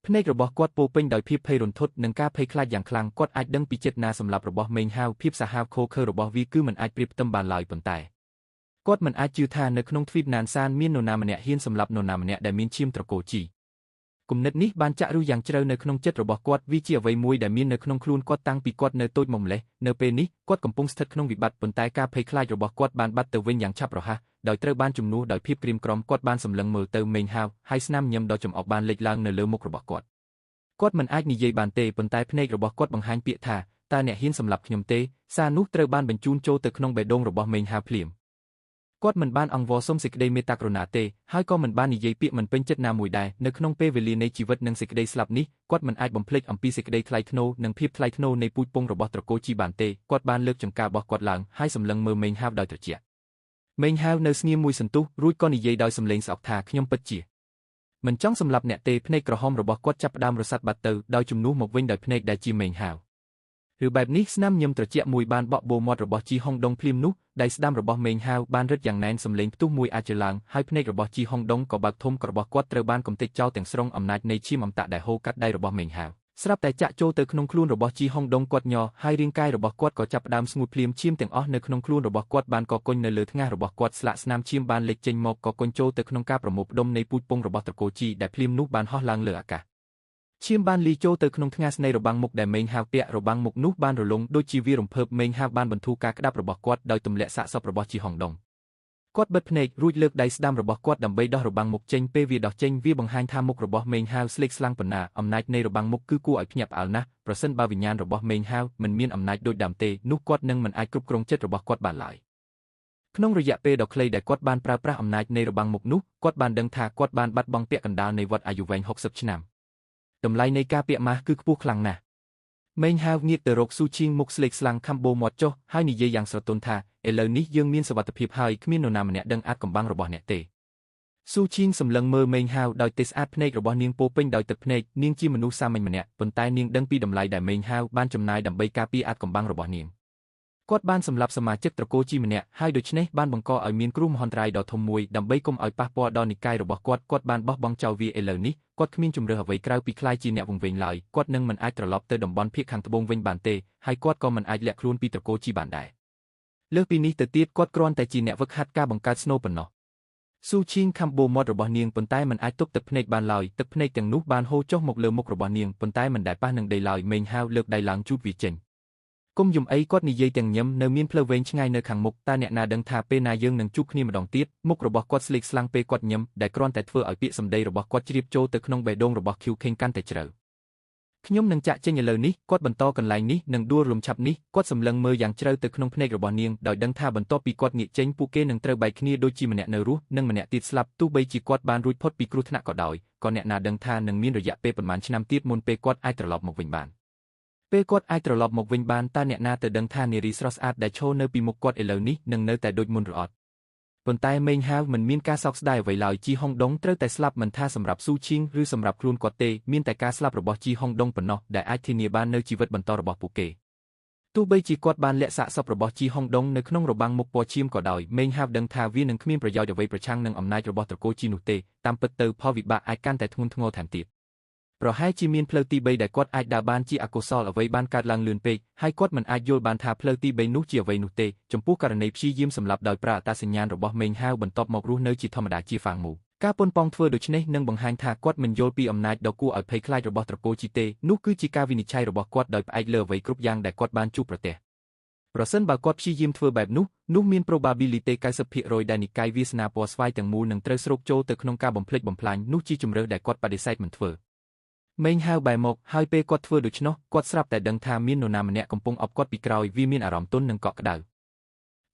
ភ្នែករបស់គាត់ពោពេញដោយភាពភ័យរន្ធត់និងការភ័យខ្លាចយ៉ាងខ្លាំងគាត់អាចដឹងពីចេតនាសម្លាប់របស់មេងហាវភាពសាហាវខូខើរបស់វាគឺមិនអាចប្រៀបផ្ទឹមបានឡើយប៉ុន្តែគាត់មិនអាចជឿថានៅក្នុងទ្វីបណានសានមាននរណាម្នាក់ហ៊ានសម្លាប់នរណាម្នាក់ដែលមានឈាមត្រកូលជីគំនិតនេះបានចាក់ឫសយ៉ាងជ្រៅនៅក្នុងចិត្តរបស់គាត់វាជាអ្វីមួយដែលមាននៅក្នុងខ្លួនគាត់តាំងពីគាត់នៅតូចមកម្លេះនៅពេលនេះគាត់កំពុងស្ថិតក្នុងវិបត្តិប៉ុន្តែការភ័យខ្លាចរបស់គាត់បានបាត់ទៅវិញយ៉ាងឆាប់រហ័សដោយត្រូវបានជំនួសដោយភាពក្រៀមក្រំគាត់បានសម្លឹងមើលទៅមេងហាវហើយស្នាមញញឹមដ៏ចំអកបានលេចឡើងនៅលើមុខរបស់គាត់មិនអាចនិយាយបានទេប៉ុន្តែភ្នែករបស់គាត់បង្ហាញពាក្យថាតើអ្នកហ៊ានសម្លាប់ខ្ញុំទេសារនោះត្រូវបានបញ្ជូនចូលទៅក្នុងបេះដូងរបស់មេងហាវភ្លាមគាត់មិនបានអង្វរសុំសេចក្តីមេត្តាករុណាទេហើយក៏មិនបាននិយាយពាក្យមិនពេញចិត្តណាមួយដែរនៅក្នុងពេលវេលានៃជីវិតនិងសេចក្តីស្លាប់នេះគាត់មិនអាចបំភ្លេចអំពីសេចក្តីថ្លៃថ្នូរនិងភាពថ្លៃថ្នូរនៃពូជពង្សរបស់ត្រកូលជីបានទេគាត់បានលើកចង្ការបស់គាត់ឡើងហើយសម្លឹងមើលមេងហាវដោយត្រជាក់មេងហាវនៅស្ងៀមមួយសន្ទុះរួចក៏និយាយដោយសំឡេងស្អកថាខ្ញុំពិតជាមិនចង់សម្លាប់អ្នកទេភ្នែកក្រហមរបស់គាត់ចាប់ផ្ដើមរសាត់បាត់ទៅដោយជំនួសមកវិញដោយភ្នែកដែលជាមេងហាវឬបែបនេះស្នាមញឹមត្រជាក់មួយបានបក់បោមាត់របស់ជីហុងដងភ្លាមនោះដៃស្ដាំរបស់មេងហាវបានរឹតយ៉ាងណែនសំឡេងផ្ទុះមួយអាចចឡើងហើយភ្នែករបស់ជីហុងដងក៏បើកធំរបស់គាត់ត្រូវបានកំទេចចោលទាំងស្រុងអំណាចនៃឈាមអមតៈដែលហូរកាត់ដៃរបស់មេងហាវស្រាប់តែចាក់ចូលទៅក្នុងខ្លួនរបស់ជីហុងដងគាត់ញ័រហើយរាងកាយរបស់គាត់ក៏ចាប់ផ្ដើមស្ងួតភ្លាមឈាមទាំងអស់នៅក្នុងខ្លួនរបស់គាត់បានកកុញនៅលើថ្ងាសរបស់គាត់ស្លាកស្នាមឈាមបានលេចចេញមកកកុញចូលទៅក្នុងការប្រមូលផ្ដុំនៃពូជពង្សរបស់ត្រកូលជីដែលភ្លាមនោះបានហោះឡើងលើអាកាស ឈាមបានលីចូលទៅក្នុងថ្ងាសនៃរបាំងមុខដែលមេងហាវពាក់របាំងមុខនោះបានរលុងដូចជាវារំភើបមេងហាវបានបន្ធូរការក្តាប់របស់គាត់ដោយទម្លាក់សាកសពរបស់ជីហុងដុងគាត់បិទភ្នែករួចលើកដៃស្ដាំរបស់គាត់ដើម្បីដោះរបាំងមុខចេញពេលវាដោះចេញវាបង្ហាញថាមុខរបស់មេងហាវស្លេកស្លាំងប៉ុណ្ណាអំណាចនៃរបាំងមុខគឺគួរឲ្យភ្ញាក់ផ្អើលណាស់ប្រសិនបើវិញ្ញាណរបស់មេងហាវមិនមានអំណាចដូចដើមទេនោះគាត់នឹងមិនអាចគ្រប់គ្រងចិត្តរបស់គាត់បានឡើយក្នុងរយៈពេលដ៏ខ្លីដែលគាត់បានប្រើប្រាស់អំណាចនៃរបាំងមុខនោះគាត់បានដឹងថាគាត់បានបាត់បង់ពាក្យកណ្ដាលនៃវត្តអាយុវែង60ឆ្នាំតម្លៃនៃការពាក់ម៉ាស់គឺខ្ពស់ខ្លាំងណាស់មេងហាវងាកទៅរកស៊ូឈីងមុខស្លេកស្លាំងខំបូរមាត់ចុះហើយនិយាយយ៉ាងស្រទន់ថាឥឡូវនេះយើងមានសុវត្ថិភាពហើយគ្មាននរណាម្នាក់ដឹងអាចកំបាំងរបស់អ្នកទេស៊ូឈីងសម្លឹងមើលមេងហាវដោយទេស្អាតភ្នែករបស់នាងពោពេញដោយទឹកភ្នែកនាងជាមនុស្សសាមញ្ញម្នាក់ប៉ុន្តែនាងដឹងពីតម្លៃដែលមេងហាវបានចំណាយដើម្បីការពារអាចកំបាំងរបស់នាងគាត់បានសម្លាប់សមាជិកត្រកូលជីម្នាក់ហើយដូច្នេះបានបង្កឲ្យមានគ្រោះមហន្តរាយដ៏ធំមួយដើម្បីកុំឲ្យប៉ះពាល់ដល់និកាយរបស់គាត់បានបោះបង់ចោលវាឥឡូវនេះគាត់គ្មានជំរឿអ្វីក្រៅពីខ្លាយជាអ្នកវង្វេងឡើយគាត់នឹងមិនអាចត្រឡប់ទៅតំបន់ភាគខាងត្បូងវិញបានទេហើយគាត់ក៏មិនអាចលាក់ខ្លួនពីត្រកូលជីបានដែរលើសពីនេះទៅទៀតគាត់គ្រាន់តែជាអ្នកវឹកហាត់ការបង្កើតស្នូប៉ុណ្ណោះស៊ូឈីងខំបូរមាត់របស់នាងប៉ុន្តែមិនអាចទប់ទឹកភ្នែកបានឡើយទឹកភ្នែកទាំងនោះបានហូរចុះមកលើមុខរបស់នាងប៉ុន្តែមិនដែលប៉ះនឹងដីឡើយមេងហាវលើកដៃឡើងជូតវាចេញគុំយំអីគាត់និយាយទាំងញឹមនៅមានផ្លូវវែងឆ្ងាយនៅខាងមុខតើអ្នកណាដឹងថាពេលណាយើងនឹងជួបគ្នាម្ដងទៀតមុខរបស់គាត់ស្លេកស្លាំងពេលគាត់ញឹមដែលគ្រាន់តែធ្វើឲ្យពាក្យសម្ដីរបស់គាត់ជ្រាបចូលទៅក្នុងបេះដូងរបស់ឃ្យូខេងកាន់តែជ្រៅខ្ញុំនឹងចាក់ចេញឥឡូវនេះគាត់បន្តកន្លែងនេះនឹងដួលរំឆាប់នេះគាត់សម្លឹងមើលយ៉ាងជ្រៅទៅក្នុងភ្នែករបស់នាងដោយដឹងថាបន្ទាប់ពីគាត់ងាកចេញពួកគេនឹងត្រូវបែកគ្នាដូចជាម្នាក់នៅរស់និងម្នាក់ទៀតស្លាប់ទោះបីជាគាត់បានរួចផុតពីគ្រោះថ្នាក់ក៏ដោយក៏អ្នកណាដឹងថានឹងមានរយៈពេលប៉ុន្មានឆ្នាំទៀតមុនពេលគាត់អាចត្រឡប់មកវិញបានពេលគាត់អាចត្រឡប់មកវិញបានតើអ្នកណាទៅដឹងថានារីស្រស់ស្អាតដែលឈរនៅពីមុខគាត់ឥឡូវនេះនឹងនៅតែដូចមុនឬអត់ប៉ុន្តែមេងហាវមិនមានការសោកស្ដាយអ្វីឡើយជីហុងដុងត្រូវតែស្លាប់មិនថាសម្រាប់ស៊ូឈីងឬសម្រាប់ខ្លួនគាត់ទេមានតែការស្លាប់របស់ជីហុងដុងប៉ុណ្ណោះដែលអាចធានាបាននូវជីវិតបន្តរបស់ពួកគេទោះបីជាគាត់បានលាក់សាកសពរបស់ជីហុងដុងនៅក្នុងរបាំងមុខពណ៌ឈាមក៏ដោយមេងហាវដឹងថាវានឹងគ្មានប្រយោជន៍អ្វីប្រឆាំងនឹងអំណាចរបស់ត្រកូលជីនោះទេតាមពិតទៅផលវិបាកអាចកាន់តែធ្ងន់ធ្ងរថែមទៀតប្រហែលជាមានផ្លូវទី3ដែលគាត់អាចដើរបានជាអកុសលអ្វីបានកើតឡើងលឿនពេកហើយគាត់មិនអាចយល់បានថាផ្លូវទី3នោះជាអ្វីនោះទេចំពោះករណីព្យាយាមសម្លាប់ដោយប្រើអត្តសញ្ញាណរបស់មេងហាវបន្ទាប់មករស់នៅជាធម្មតាជាហ្វាងមូការប៉ុនប៉ងធ្វើដូច្នេះនឹងបង្ហាញថាគាត់មិនយល់ពីអំណាចដ៏គួរឲ្យភ័យខ្លាចរបស់ត្រកូលជីទេនោះគឺជាការវិនិច្ឆ័យរបស់គាត់ដោយផ្អែកលើអ្វីគ្រប់យ៉ាងដែលគាត់បានជួបប្រទះប្រសិនបើគាត់ព្យាយាមធ្វើបែបនោះមាន probability 90%ដែលនិកាយវាសនាពណ៌ស្វាយទាំងមូលនឹងត្រូវស្រូបចូលទៅក្នុងការបំផ្លិចបំផ្លាញនោះជាជំរើសដែលគាត់បដិសេធមិនធ្វើមេងហាវបែរមកហើយពេលគាត់ធ្វើដូច្នោះគាត់ស្រាប់តែដឹងថាមាននរណាម្នាក់កំពុងអបគាត់ពីក្រោយវាមានអារម្មណ៍ទន់និងកក់ក្ដៅ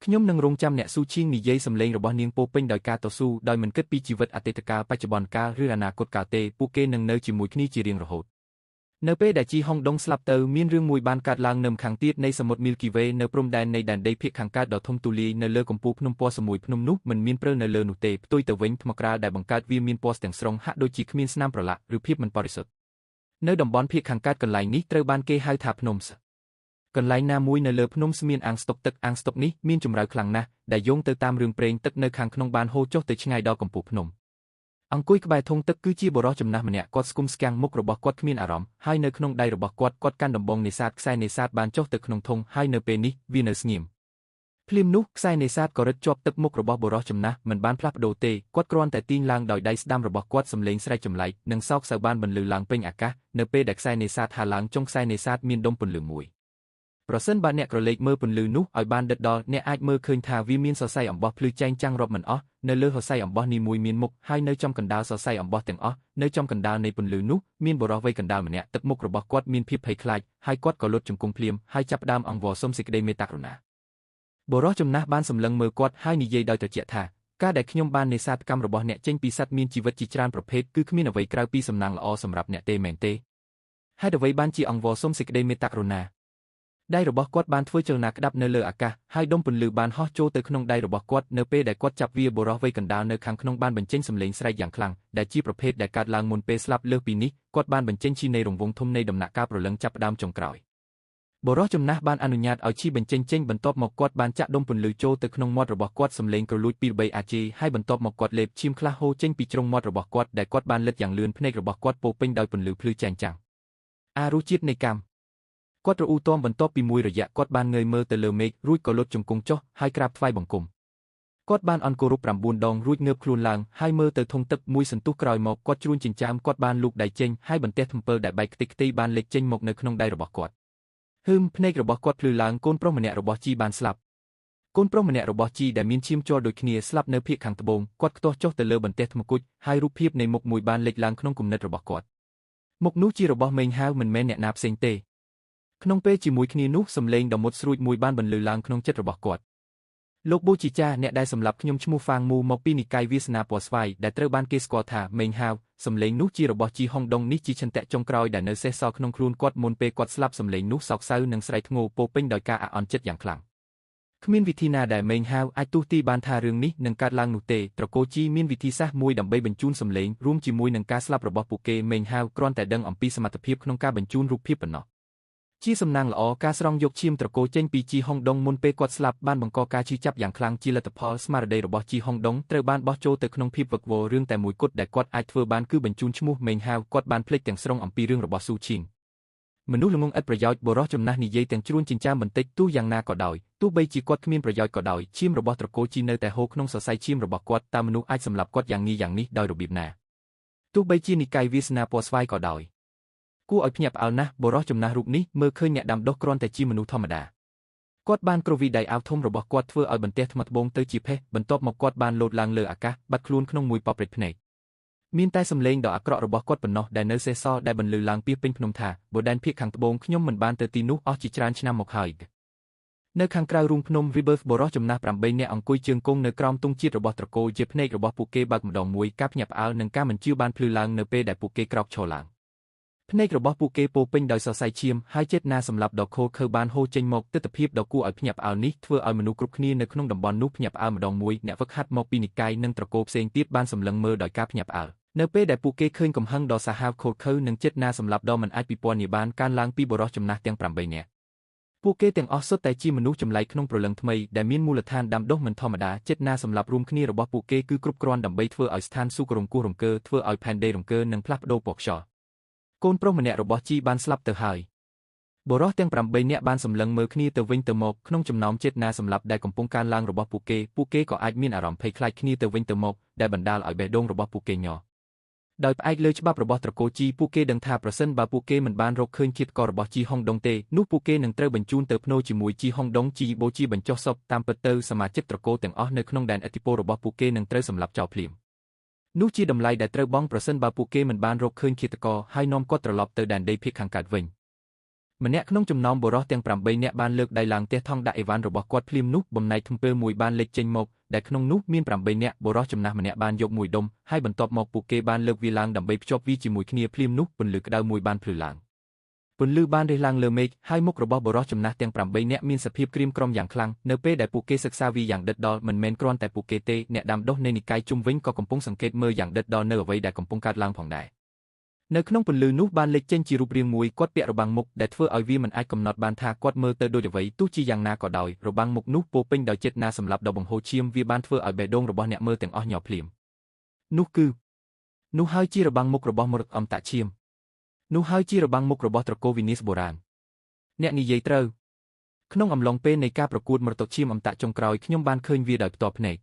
ខ្ញុំនឹងរងចាំអ្នកស៊ូឈីងនិយាយសម្លេងរបស់នាងពោពេញដោយការតស៊ូដោយមិនគិតពីជីវិតអតីតកាលបច្ចុប្បន្នកាលឬអនាគតកាលទេពួកគេនឹងនៅជាមួយគ្នាជារៀងរហូតនៅពេលដែលជីហុងដុងស្លាប់ទៅមានរឿងមួយបានកើតឡើងនៅម្ខាងទៀតនៃសមុទ្រមីលគីវេនៅព្រំដែននៃដែនដីភាគខាងកើតដ៏ធំទូលាយនៅលើកំពូលភ្នំពណ៌សមួយភ្នំនោះមិនមានព្រិលនៅលើនោះទេផ្ទុយទៅវិញថ្មក្រាលដែលបង្កើតវាមានពណ៌ទាំងស្រុងហាក់ដូចជាគ្មានស្នាមប្រឡាក់ឬភាពមិនបរិសុទ្ធនៅតំបន់ភាគខាងកើតកន្លែងនេះត្រូវបានគេហៅថាភ្នំស្កន្លែងណាមួយនៅលើភ្នំស្មានអាងស្តុកទឹកអាងស្តុកនេះមានជម្រៅខ្លាំងណាស់ដែលយោងទៅតាមរឿងព្រេងទឹកនៅខាងក្នុងបានហូរចុះទៅឆ្ងាយដល់កំពូលភ្នំអង្គុយក្បែរធុងទឹកគឺជាបុរសចំណាស់ម្នាក់គាត់ស្គមស្គាំងមុខរបស់គាត់គ្មានអារម្មណ៍ហើយនៅក្នុងដៃរបស់គាត់កាន់ដំបងនេសាទខ្សែនេសាទបានចុះទៅក្នុងធុងហើយនៅពេលនេះវានៅស្ងៀមភ្លាមនោះខ្សែនេសាទក៏រឹតជាប់ទឹកមុខរបស់បុរសចំណាស់មិនបានផ្លាស់ប្ដូរទេគាត់គ្រាន់តែទាញឡើងដោយដៃស្ដាំរបស់គាត់សំឡេងស្រែកចម្លែកនិងសោកសៅបានបន្លឺឡើងពេញអាកាសនៅពេលដែលខ្សែនេសាទហាឡើងចុងខ្សែនេសាទមានដុំពន្លឺមួយប្រសិនបើអ្នកក្រឡេកមើលពន្លឺនោះឲ្យបានដិតដល់អ្នកអាចមើលឃើញថាវាមានសរសៃអំបោះភ្លឺចែងចាំងរាប់មិនអស់នៅលើសរសៃអំបោះនីមួយមានមុខហើយនៅចំកណ្ដាលសរសៃអំបោះទាំងអស់នៅចំកណ្ដាលនៃពន្លឺនោះមានបុរសវ័យកណ្ដាលម្នាក់ទឹកមុខរបស់គាត់មានភាពភ័យខ្លាចហើយគាត់ក៏លុតជង្គង់ភ្លាមហើយចាប់ផ្ដើមអង្វរសុំសេចក្ដីមេត្តាករុណាបុរសចំណាស់បានសម្លឹងមើលគាត់ហើយនិយាយដោយត្រជាក់ថាការដែលខ្ញុំបាននេសាទកម្មរបស់អ្នកចេញពីសត្វមានជីវិតជាច្រើនប្រភេទគឺគ្មានអ្វីក្រៅពីសំណាងល្អសម្រាប់អ្នកទេមែនទេហេតុអ្វីបានជាអង្វរសុំសេចក្ដីមេត្តាករុណាដៃរបស់គាត់បានធ្វើចលនាក្តាប់នៅលើអាកាសហើយដុំពន្លឺបានហោះចូលទៅក្នុងដៃរបស់គាត់នៅពេលដែលគាត់ចាប់វាបុរសវ័យកណ្ដាលនៅខាងក្នុងបានបញ្ចេញសំឡេងស្រែកយ៉ាងខ្លាំងដែលជាប្រភេទដែលកើតឡើងមុនពេលស្លាប់លើសពីនេះគាត់បានបញ្ចេញឈីនៃរង្វង់ធំនៃដំណាក់កាលព្រលឹងចាប់ផ្ដើមចុងក្រោយបុរសចំណាស់បានអនុញ្ញាតឲ្យឈីបញ្ចេញចេញបន្ទាប់មកគាត់បានចាក់ដុំពន្លឺចូលទៅក្នុងមាត់របស់គាត់សំឡេងក្រលួចពី3អាជីហើយបន្ទាប់មកគាត់លេបឈាមខ្លះហូរចេញពីជ្រុងមាត់របស់គាត់ដែលគាត់បានលិតយ៉ាងលឿនភ្នែករបស់គាត់ពោពេញដោយពន្លឺភ្លឺចែងចាំងរសជាតិនៃកម្មគាត់រអ៊ូតមបន្ទាប់ពីមួយរយៈគាត់បានងើយមើលទៅលើមេឃរួចក៏លុតជង្គង់ចុះហើយក្រាបថ្វាយបង្គំ គាត់បានអង្គររូប9 ដងរួចងើបខ្លួនឡើងហើយមើលទៅធុងទឹកមួយសន្ទុះក្រោយមកគាត់ជ្រួញចិញ្ចាមគាត់បានលូកដៃចេញហើយបន្ទះថ្មពើដែលបែកខ្ទេចខ្ទីបានលេចចេញមកនៅក្នុងដៃរបស់គាត់ភ្នែករបស់គាត់ភ្លឺឡើងកូនប្រុសម្នាក់របស់ជីបានស្លាប់កូនប្រុសម្នាក់របស់ជីដែលមានឈាមជ័រដូចគ្នាស្លាប់នៅភាគខាងត្បូងគាត់ខ្ទាស់ចុះទៅលើបន្ទះថ្មគុជហើយរូបភាពនៃមុខមួយបានលេចឡើងក្នុងគំនិតរបស់គាត់មុខនោះជារបស់មេងហាវមិនមែនអ្នកណាផ្សេងទេក្នុងពេលជាមួយគ្នានោះសំឡេងដ៏មុតស្រួចមួយបានបន្លឺឡើងក្នុងចិត្តរបស់គាត់លោកបូជីចាអ្នកដែលសម្លាប់ខ្ញុំឈ្មោះហ្វាងមូមកពីនិកាយវាសនាពណ៌ស្វាយដែលត្រូវបានគេស្គាល់ថាមេងហាវសំឡេងនោះជារបស់ជីហុងដុងនេះជាឆន្ទៈចុងក្រោយដែលនៅសេសសល់ក្នុងខ្លួនគាត់មុនពេលគាត់ស្លាប់សំឡេងនោះសោកសៅនិងស្រែកធ្ងរពោពេញដោយការអាក់អន់ចិត្តយ៉ាងខ្លាំងគ្មានវិធីណាដែលមេងហាវអាចទស្សទីបានថារឿងនេះនឹងកើតឡើងនោះទេត្រកូលជីមានវិធីសាស្ត្រមួយដើម្បីបញ្ជូនសំឡេងរួមជាមួយនឹងការស្លាប់របស់ពួកគេមេងហាវគ្រាន់តែដឹងអំពីសមត្ថភាពក្នុងការបញ្ជូនរូបភាពប៉ុណ្ណោះជាសំណាងល្អការស្រង់យកឈាមត្រកូលចេញពីជីហុងដុងមុនពេលគាត់ស្លាប់បានបង្កការឈឺចាប់យ៉ាងខ្លាំងជាលទ្ធផលស្មារតីរបស់ជីហុងដុងត្រូវបានបោះចូលទៅក្នុងភាពវឹកវររឿងតែមួយគត់ដែលគាត់អាចធ្វើបានគឺបញ្ជូនឈ្មោះមេងហាវគាត់បានភ្លេចទាំងស្រុងអំពីរឿងរបស់ស៊ូឈីងមនុស្សល្ងងឥតប្រយោជន៍បុរសចំណាស់និយាយទាំងជ្រួញចិញ្ចាមបន្តិចទោះយ៉ាងណាក៏ដោយទោះបីជាគាត់គ្មានប្រយោជន៍ក៏ដោយឈាមរបស់ត្រកូលជីនៅតែហូរក្នុងសរសៃឈាមរបស់គាត់តើមនុស្សអាចសម្លាប់គាត់យ៉ាងងាយយ៉ាងនេះដោយរបៀបណាទោះបីជានិកាយវាសនាពណ៌ស្វាយក៏ដោយគួរឲ្យភ្ញាក់ផ្អើលណាស់បុរសចំណាស់រូបនេះមើលឃើញអ្នកដាំដុះគ្រាន់តែជាមនុស្សធម្មតាគាត់បានគ្រវីដៃអាវធំរបស់គាត់ធ្វើឲ្យបន្ទះថ្មត្បូងទៅជាផេះបន្ទាប់មកគាត់បានលោតឡើងលើអាកាសបាត់ខ្លួនក្នុងមួយប៉ព្រិចភ្នែកមានតែសំឡេងដ៏អាក្រក់របស់គាត់ប៉ុណ្ណោះដែលនៅសេសសល់ដែលបន្លឺឡើងពីពេញភ្នំថាបដែនភាគខាងត្បូងខ្ញុំមិនបានទៅទីនោះអស់ជាច្រើនឆ្នាំមកហើយនៅខាងក្រៅរូងភ្នំ Rebirth បុរសចំណាស់8នាក់អង្គុយជើងគង់នៅក្រោមទង់ជាតិរបស់ត្រកូលជាភ្នែករបស់ពួកគេបើកម្ដងមួយការភ្ញាក់ផ្អើលនិងការមិនជឿបានភ្លឺឡើងនៅពេលដែលពួកគេក្រោកឈរឡើងភ្នែករបស់ពួកគេពោពេញដោយសរសៃឈាមហើយចេតនាសម្លាប់ដ៏ឃោរឃៅបានហូរចេញមកទិដ្ឋភាពដ៏គួរឲ្យភ្ញាក់ផ្អើលនេះធ្វើឲ្យមនុស្សគ្រប់គ្នានៅក្នុងតំបន់នោះភ្ញាក់ផ្អើលម្ដងមួយអ្នកហ្វឹកហាត់មកពីនិកាយនិងត្រកូលផ្សេងទៀតបានសម្លឹងមើលដោយការភ្ញាក់ផ្អើលនៅពេលដែលពួកគេឃើញកំហឹងដ៏សាហាវឃោរឃៅនិងចេតនាសម្លាប់ដ៏មិនអាចពិពណ៌នាបានកើនឡើងពីបុរសចំណាស់ទាំង8នាក់ពួកគេទាំងអស់សុទ្ធតែជាមនុស្សចម្លែកក្នុងព្រលឹងថ្មីដែលមានមូលដ្ឋានដាំដុះមិនធម្មតាចេតនាសម្លាប់រួមគ្នារបស់ពួកគេគឺគ្រប់គ្រាន់ដើម្បីធ្វើឲ្យស្ថានសួគ៌រង្គោះរង្គើធ្វើឲ្យផែនដីរង្គើនិងផ្លាស់ប្ដូរពណ៌ខ្យល់កូនប្រុសម្នាក់របស់ជីបានស្លាប់ទៅហើយបុរសទាំង8នាក់បានសម្លឹងមើលគ្នាទៅវិញទៅមកក្នុងចំណោមចេតនាសម្លាប់ដែលកំពុងកើនឡើងរបស់ពួកគេក៏អាចមានអារម្មណ៍ភ័យខ្លាចគ្នាទៅវិញទៅមកដែលបណ្ដាលឲ្យបេះដូងរបស់ពួកគេញ័រដោយផ្អែកលើច្បាប់របស់ត្រកូលជីពួកគេដឹងថាប្រសិនបើពួកគេមិនបានរកឃើញឃាតកររបស់ជីហុងដុងទេនោះពួកគេនឹងត្រូវបញ្ជូនទៅភ្នូរជាមួយជីហុងដុងជីបូជីបញ្ចុះសពតាមពិតទៅសមាជិកត្រកូលទាំងអស់នៅក្នុងដែនឥទ្ធិពលរបស់ពួកគេនឹងត្រូវសម្លាប់ចោលភ្លាមនោះជាតម្លៃដែលត្រូវបង់ប្រសិនបើពួកគេមិនបានរកឃើញឃាតករហើយនាំគាត់ត្រឡប់ទៅដែនដីភាគខាងកើតវិញម្នាក់ក្នុងចំណោមបុរសទាំង8នាក់បានលើកដៃឡើងទះថងដាក់អីវ៉ាន់របស់គាត់ភ្លាមនោះបំណែកថ្មពើមួយបានលេចចេញមកដែលក្នុងនោះមាន8នាក់បុរសចំណាស់ម្នាក់បានយកមួយដុំហើយបន្ទាប់មកពួកគេបានលើកវាឡើងដើម្បីភ្ជាប់វាជាមួយគ្នាភ្លាមនោះពន្លឺក្តៅមួយបានភ្លឺឡើងពន្លឺបានរះឡើងលើមេឃហើយមុខរបស់បុរសចំណាស់ទាំង8នាក់មានសភាពក្រៀមក្រំយ៉ាងខ្លាំងនៅពេលដែលពួកគេសិក្សាវាយ៉ាងដិតដល់មិនមែនគ្រាន់តែពួកគេទេអ្នកដាំដុះនៃនិកាយជុំវិញក៏កំពុងសង្កេតមើលយ៉ាងដិតដល់នៅអ្វីដែលកំពុងកើតឡើងផងដែរនៅក្នុងពន្លឺនោះបានលេចចេញជារូបរាងមួយគាត់ពាក់របាំងមុខដែលធ្វើឲ្យវាមិនអាចកំណត់បានថាគាត់មើលទៅដូចអ្វីទោះជាយ៉ាងណាក៏ដោយរបាំងមុខនោះពោពេញដោយចេតនាសម្លាប់ដ៏បង្ហូរឈាមវាបានធ្វើឲ្យបេះដូងរបស់អ្នកមើលទាំងអស់ញ័រភ្លាមនោះហើយជារបាំងមុខរបស់មរតកអមតៈឈាមនោះហើយជារបាំងមុខរបស់ត្រកូលវីនីសបុរាណអ្នកនិយាយត្រូវក្នុងអំឡុងពេលនៃការប្រកួតមរតកឈាមអមតៈចុងក្រោយខ្ញុំបានឃើញវាដោយផ្ទាល់ភ្នែក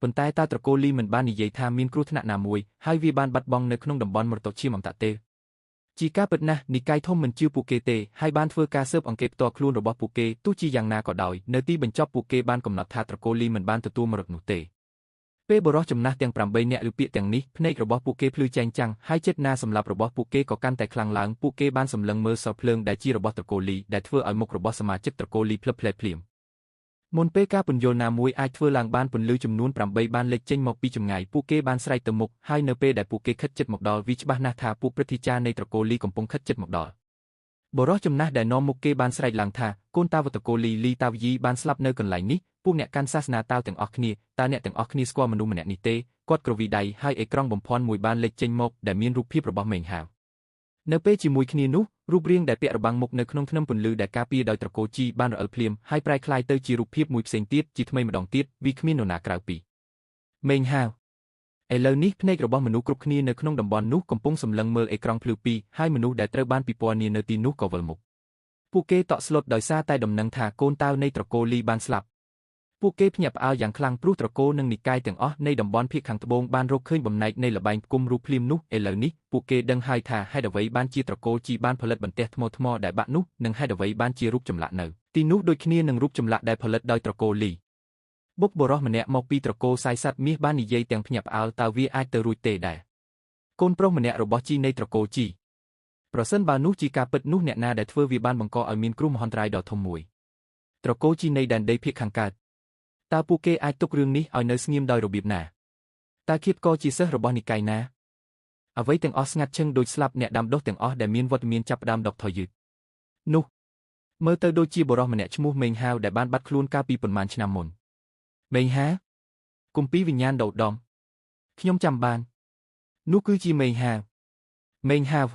ប៉ុន្តែតើត្រកូលលីមិនបាននិយាយថាមានគ្រោះថ្នាក់ណាមួយហើយវាបានបាត់បង់នៅក្នុងតំបន់មរតកឈាមអមតៈទេជាការពិតណាស់និកាយធំមិនជឿពួកគេទេហើយបានធ្វើការស៊ើបអង្កេតផ្ទាល់ខ្លួនរបស់ពួកគេទោះជាយ៉ាងណាក៏ដោយនៅទីបញ្ចប់ពួកគេបានកំណត់ថាត្រកូលលីមិនបានទទួលមរតកនោះទេពេលបុរសចំណាស់ទាំង8នាក់ឬពាក្យទាំងនេះភ្នែករបស់ពួកគេភ្លឺចែងចាំងហើយចេតនាសម្លាប់របស់ពួកគេក៏កាន់តែខ្លាំងឡើងពួកគេបានសម្លឹងមើលសរភ្លើងដែលជារបស់ត្រកូលលីដែលធ្វើឲ្យមុខរបស់សមាជិកត្រកូលលីភ្លឹបភ្លែតភ្លាមមុនពេលការពន្យល់ណាមួយអាចធ្វើឡើងបានពន្លឺចំនួន8បានលេចចេញមកពីចម្ងាយពួកគេបានស្រែកទៅមុខហើយនៅពេលដែលពួកគេខិតជិតមកដល់វាច្បាស់ណាស់ថាពួកព្រឹទ្ធាចារ្យនៃត្រកូលលីកំពុងខិតជិតមកដល់បុរសចំណាស់ដែលនាំមុខគេបានស្រែកឡើងថាកូនតាវត្រកូលលីតាវយីបានស្លាប់នៅកន្លែងនេះពួកអ្នកកាន់សាសនាតាវទាំងអស់គ្នាតើអ្នកទាំងអស់គ្នាស្គាល់មនុស្សម្នាក់នេះទេគាត់គ្រវីដៃហើយអេក្រង់បំភាន់មួយបានលេចចេញមកដែលមានរូបភាពរបស់មេងហាវនៅពេលជាមួយគ្នានោះរូបរាងដែលពាក់របាំងមុខនៅក្នុងធ្នឹមពន្លឺដែលការពារដោយត្រកូលជីបានរអិលភ្លាមហើយប្រែក្លាយទៅជារូបភាពមួយផ្សេងទៀតជាថ្មីម្ដងទៀតវាគ្មាននរណាក្រៅពីមេងហាវឥឡូវនេះភ្នែករបស់មនុស្សគ្រប់គ្នានៅក្នុងតំបន់នោះកំពុងសម្លឹងមើលអេក្រង់ភ្លឺពីរហើយមនុស្សដែលត្រូវបានពិពណ៌នានៅទីនោះក៏វិលមុខពួកគេតក់ស្លុតដោយសារតែដំណឹងថាកូនតាវនៃត្រកូលលីបានស្លាប់ ពួកគេភ្ញាក់ផ្អើលយ៉ាងខ្លាំងព្រោះត្រកូលនិងនិកាយទាំងអស់នៃតំបន់ភាគខាងត្បូងបានរកឃើញបំណែកនៃល្បែងផ្គុំរូបភ្លាមនោះឥឡូវនេះពួកគេដឹងហើយថាហេតុអ្វីបានជាត្រកូលជីបានផលិតបន្ទះថ្មដែលបាក់នោះនិងហេតុអ្វីបានជារូបចម្លាក់នៅទីនោះដូចគ្នានឹងរូបចម្លាក់ដែលផលិតដោយត្រកូលលីបុព្វបុរសម្នាក់មកពីត្រកូលសាយស័តមាសបាននិយាយទាំងភ្ញាក់ផ្អើលតើវាអាចទៅរួចទេដែរកូនប្រុសម្នាក់របស់ជីនៃត្រកូលជីប្រសិនបើនោះជាការពិតនោះអ្នកណាដែលធ្វើវាបានបង្កឲ្យមានគ្រោះមហន្តរាយដ៏ធំមួយត្រកូលជីនៃដែនដីភាគខាងកើតតើពួកគេអាចទុករឿងនេះឲ្យនៅស្ងៀមដោយរបៀបណាតើឃាតករជាសិស្សរបស់និកាយណាអ្វីទាំងអស់ស្ងាត់ឈឹងដូចស្លាប់អ្នកដាំដុះទាំងអស់ដែលមានវត្តមានចាប់ផ្ដើមដកថយយឺតនោះមើលទៅដូចជាបុរសម្នាក់ឈ្មោះមេងហាវដែលបានបាត់ខ្លួនកាលពីប៉ុន្មានឆ្នាំមុនមេងហាគម្ពីរវិញ្ញាណដ៏ឧត្តមខ្ញុំចាំបាននោះគឺជាមេងហាវ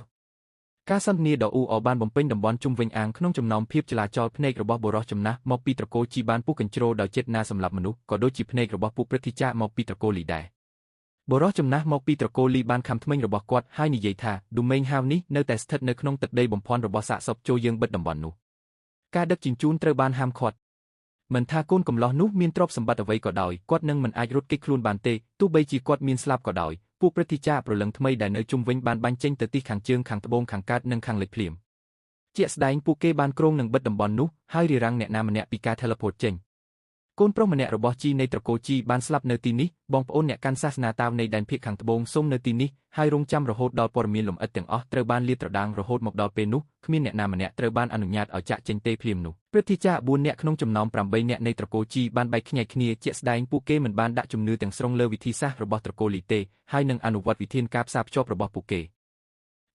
ការសន្ទនាដ៏អ៊ូអរបានបំពេញតំបន់ជុំវិញអាងក្នុងចំណោមភាពចលាចលភ្នែករបស់បុរសចំណាស់មកពីត្រកូលជីបានពុះកញ្ជ្រោលដោយចេតនាសម្លាប់មនុស្សក៏ដូចជាភ្នែករបស់ពួកព្រឹទ្ធាចារ្យមកពីត្រកូលលីដែរបុរសចំណាស់មកពីត្រកូលលីបានខំធ្មេញរបស់គាត់ហើយនិយាយថាឌូមេងហាវនេះនៅតែស្ថិតនៅក្នុងទឹកដីបំផន់របស់សាកសពចូលយើងបិទតំបន់នោះការដឹកជញ្ជូនត្រូវបានហាមឃាត់មិនថាកូនកំឡោះនោះមានទ្រព្យសម្បត្តិអ្វីក៏ដោយគាត់នឹងមិនអាចរត់គេចខ្លួនបានទេទោះបីជាគាត់មានស្លាប់ក៏ដោយពួកព្រឹទ្ធាចារ្យប្រលឹងថ្មីដែលនៅជុំវិញបានបាញ់ចេញទៅទិសខាងជើងខាងត្បូងខាងកើតនិងខាងលិចភ្លាមជាក់ស្ដែងពួកគេបានគ្រោងនឹងបិទតំបន់នោះហើយរារាំងអ្នកណាម្នាក់ពីការ teleport ចេញកូនប្រុសម្នាក់របស់ជីនៃត្រកូលជីបានស្លាប់នៅទីនេះបងប្អូនអ្នកកាន់សាសនាតាវនៃដែនភាគខាងត្បូងសូមនៅទីនេះហើយរងចាំរហូតដល់ព័ត៌មានលម្អិតទាំងអស់ត្រូវបានលាតត្រដាងរហូតមកដល់ពេលនោះគ្មានអ្នកណាម្នាក់ត្រូវបានអនុញ្ញាតឲ្យចាក់ចេញទេភ្លាមនោះព្រឹទ្ធាចារ្យ4នាក់ក្នុងចំណោម8នាក់នៃត្រកូលជីបានបែកខ្ញែកគ្នាជាក់ស្ដែងពួកគេមិនបានដាក់ជំនឿទាំងស្រុងលើវិធីសាស្ត្ររបស់ត្រកូលលីទេហើយនឹងអនុវត្តវិធានការផ្សារភ្ជាប់របស់ពួកគេ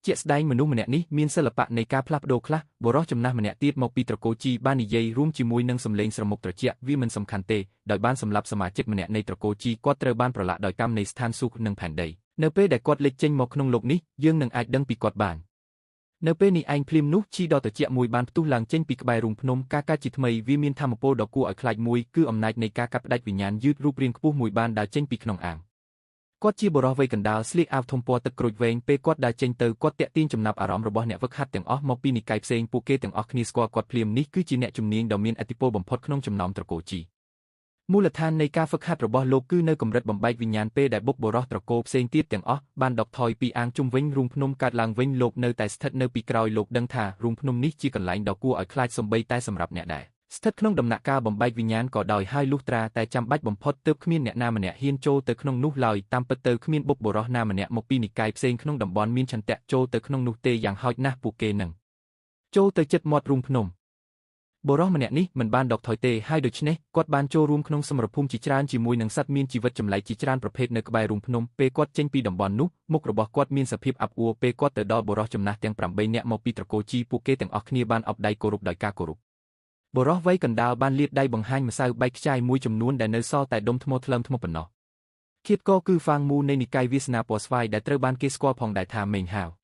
ជាក់ស្ដែងមនុស្សម្នាក់នេះមានសិល្បៈនៃការផ្លាស់ប្ដូរខ្លះបុរសចំណាស់ម្នាក់ទៀតមកពីត្រកូលជីបាននិយាយរួមជាមួយនឹងសំឡេងស្រមុកត្រជាក់វាមិនសំខាន់ទេដោយបានសម្លាប់សមាជិកម្នាក់នៃត្រកូលជីគាត់ត្រូវបានប្រឡាក់ដោយកម្មនៃស្ថានសួគ៌និងផែនដីនៅពេលដែលគាត់លេចចេញមកក្នុងโลกនេះយើងនឹងអាចដឹងពីគាត់បាននៅពេលនេះឯងភ្លាមនោះជីដ៏ត្រជាក់មួយបានផ្ទុះឡើងចេញពីក្បែររូងភ្នំការកើតជាថ្មីវាមានថាមពលដ៏គួរឲ្យខ្លាចមួយគឺអំណាចនៃការកាត់ផ្តាច់វិញ្ញាណយឺតរូបរាងខ្ពស់មួយបានដើរចេញពីក្នុងអាងគាត់ជាបុរសវ័យកណ្ដាលស្លៀកអាវធំពណ៌ទឹកក្រូចវែងពេលគាត់ដើរចេញទៅគាត់ទាក់ទាញចំណាប់អារម្មណ៍របស់អ្នកហ្វឹកហាត់ទាំងអស់មកពីនិកាយផ្សេងពួកគេទាំងអស់គ្នាស្គាល់គាត់ភ្លាមនេះគឺជាអ្នកជំនាញដ៏មានឥទ្ធិពលបំផុតក្នុងចំណោមត្រកូលជីមូលដ្ឋាននៃការហ្វឹកហាត់របស់លោកគឺនៅកម្រិតបំបែកវិញ្ញាណពេលដែលបុព្វបុរសត្រកូលផ្សេងទៀតទាំងអស់បានដកថយពីអាងជុំវិញរូងភ្នំកើតឡើងវិញលោកនៅតែស្ថិតនៅពីក្រោយលោកដឹងថារូងភ្នំនេះជាកន្លែងដ៏គួរឲ្យខ្លាចសូម្បីតែសម្រាប់អ្នកដែរស្ថិតក្នុងដំណាក់កាលបំបែកវិញ្ញាណក៏ដោយហើយលុះត្រាតែចាំបាច់បំផុតទើបគ្មានអ្នកណាម្នាក់ហ៊ានចូលទៅក្នុងនោះឡើយតាមពិតទៅគ្មានបុព្វបុរសណាម្នាក់មកពីនិកាយផ្សេងក្នុងតំបន់មានឆន្ទៈចូលទៅក្នុងនោះទេយ៉ាងហោចណាស់ពួកគេនឹងចូលទៅជិតមាត់រូងភ្នំបុរសម្នាក់នេះមិនបានដកថយទេហើយដូច្នេះគាត់បានចូលរួមក្នុងសមរភូមិជាច្រើនជាមួយនឹងសត្វមានជីវិតចម្លែកជាច្រើនប្រភេទនៅក្បែររូងភ្នំពេលគាត់ចេញពីតំបន់នោះមុខរបស់គាត់មានសភាពអាប់អួរពេលគាត់ទៅដល់បុរសចំណាស់ទាំង8នាក់មកពីត្រកូលជីពួកគេទាំងអស់គ្នាបានអបដៃគោរពដោយការគោរពបុរសវ័យកណ្ដាលបានលាតដៃបង្ហាញម្សៅបែកខ្ចាយមួយចំនួនដែលនៅសល់តែដុំថ្មថ្លើមថ្មប៉ុណ្ណោះឃាតករគឺហ្វាងមូនៃនិកាយវាសនាពណ៌ស្វាយដែលត្រូវបានគេស្គាល់ផងដែរថាមេងហាវ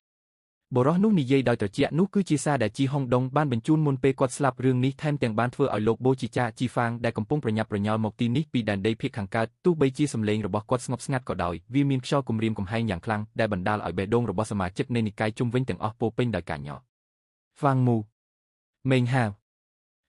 បុរសនោះនិយាយដោយត្រជាក់នោះគឺជាសារដែលជីហុងដុងបានបញ្ជូនមុនពេលគាត់ស្លាប់រឿងនេះថែមទាំងបានធ្វើឲ្យលោកបូជីចាជីហ្វាងដែលកំពុងប្រញាប់ប្រញាល់មកទីនេះពីដែនដីភាគខាងកើតទោះបីជាសម្លេងរបស់គាត់ស្ងប់ស្ងាត់ក៏ដោយវាមានខ្យល់គំរាមកំហែងយ៉ាងខ្លាំងដែលបណ្ដាលឲ្យបេះដូងរបស់សមាជិកនៃនិកាយជុំវិញទាំងអស់ពោពេញដោយការញ័រហ្វាងមូមេងហាវ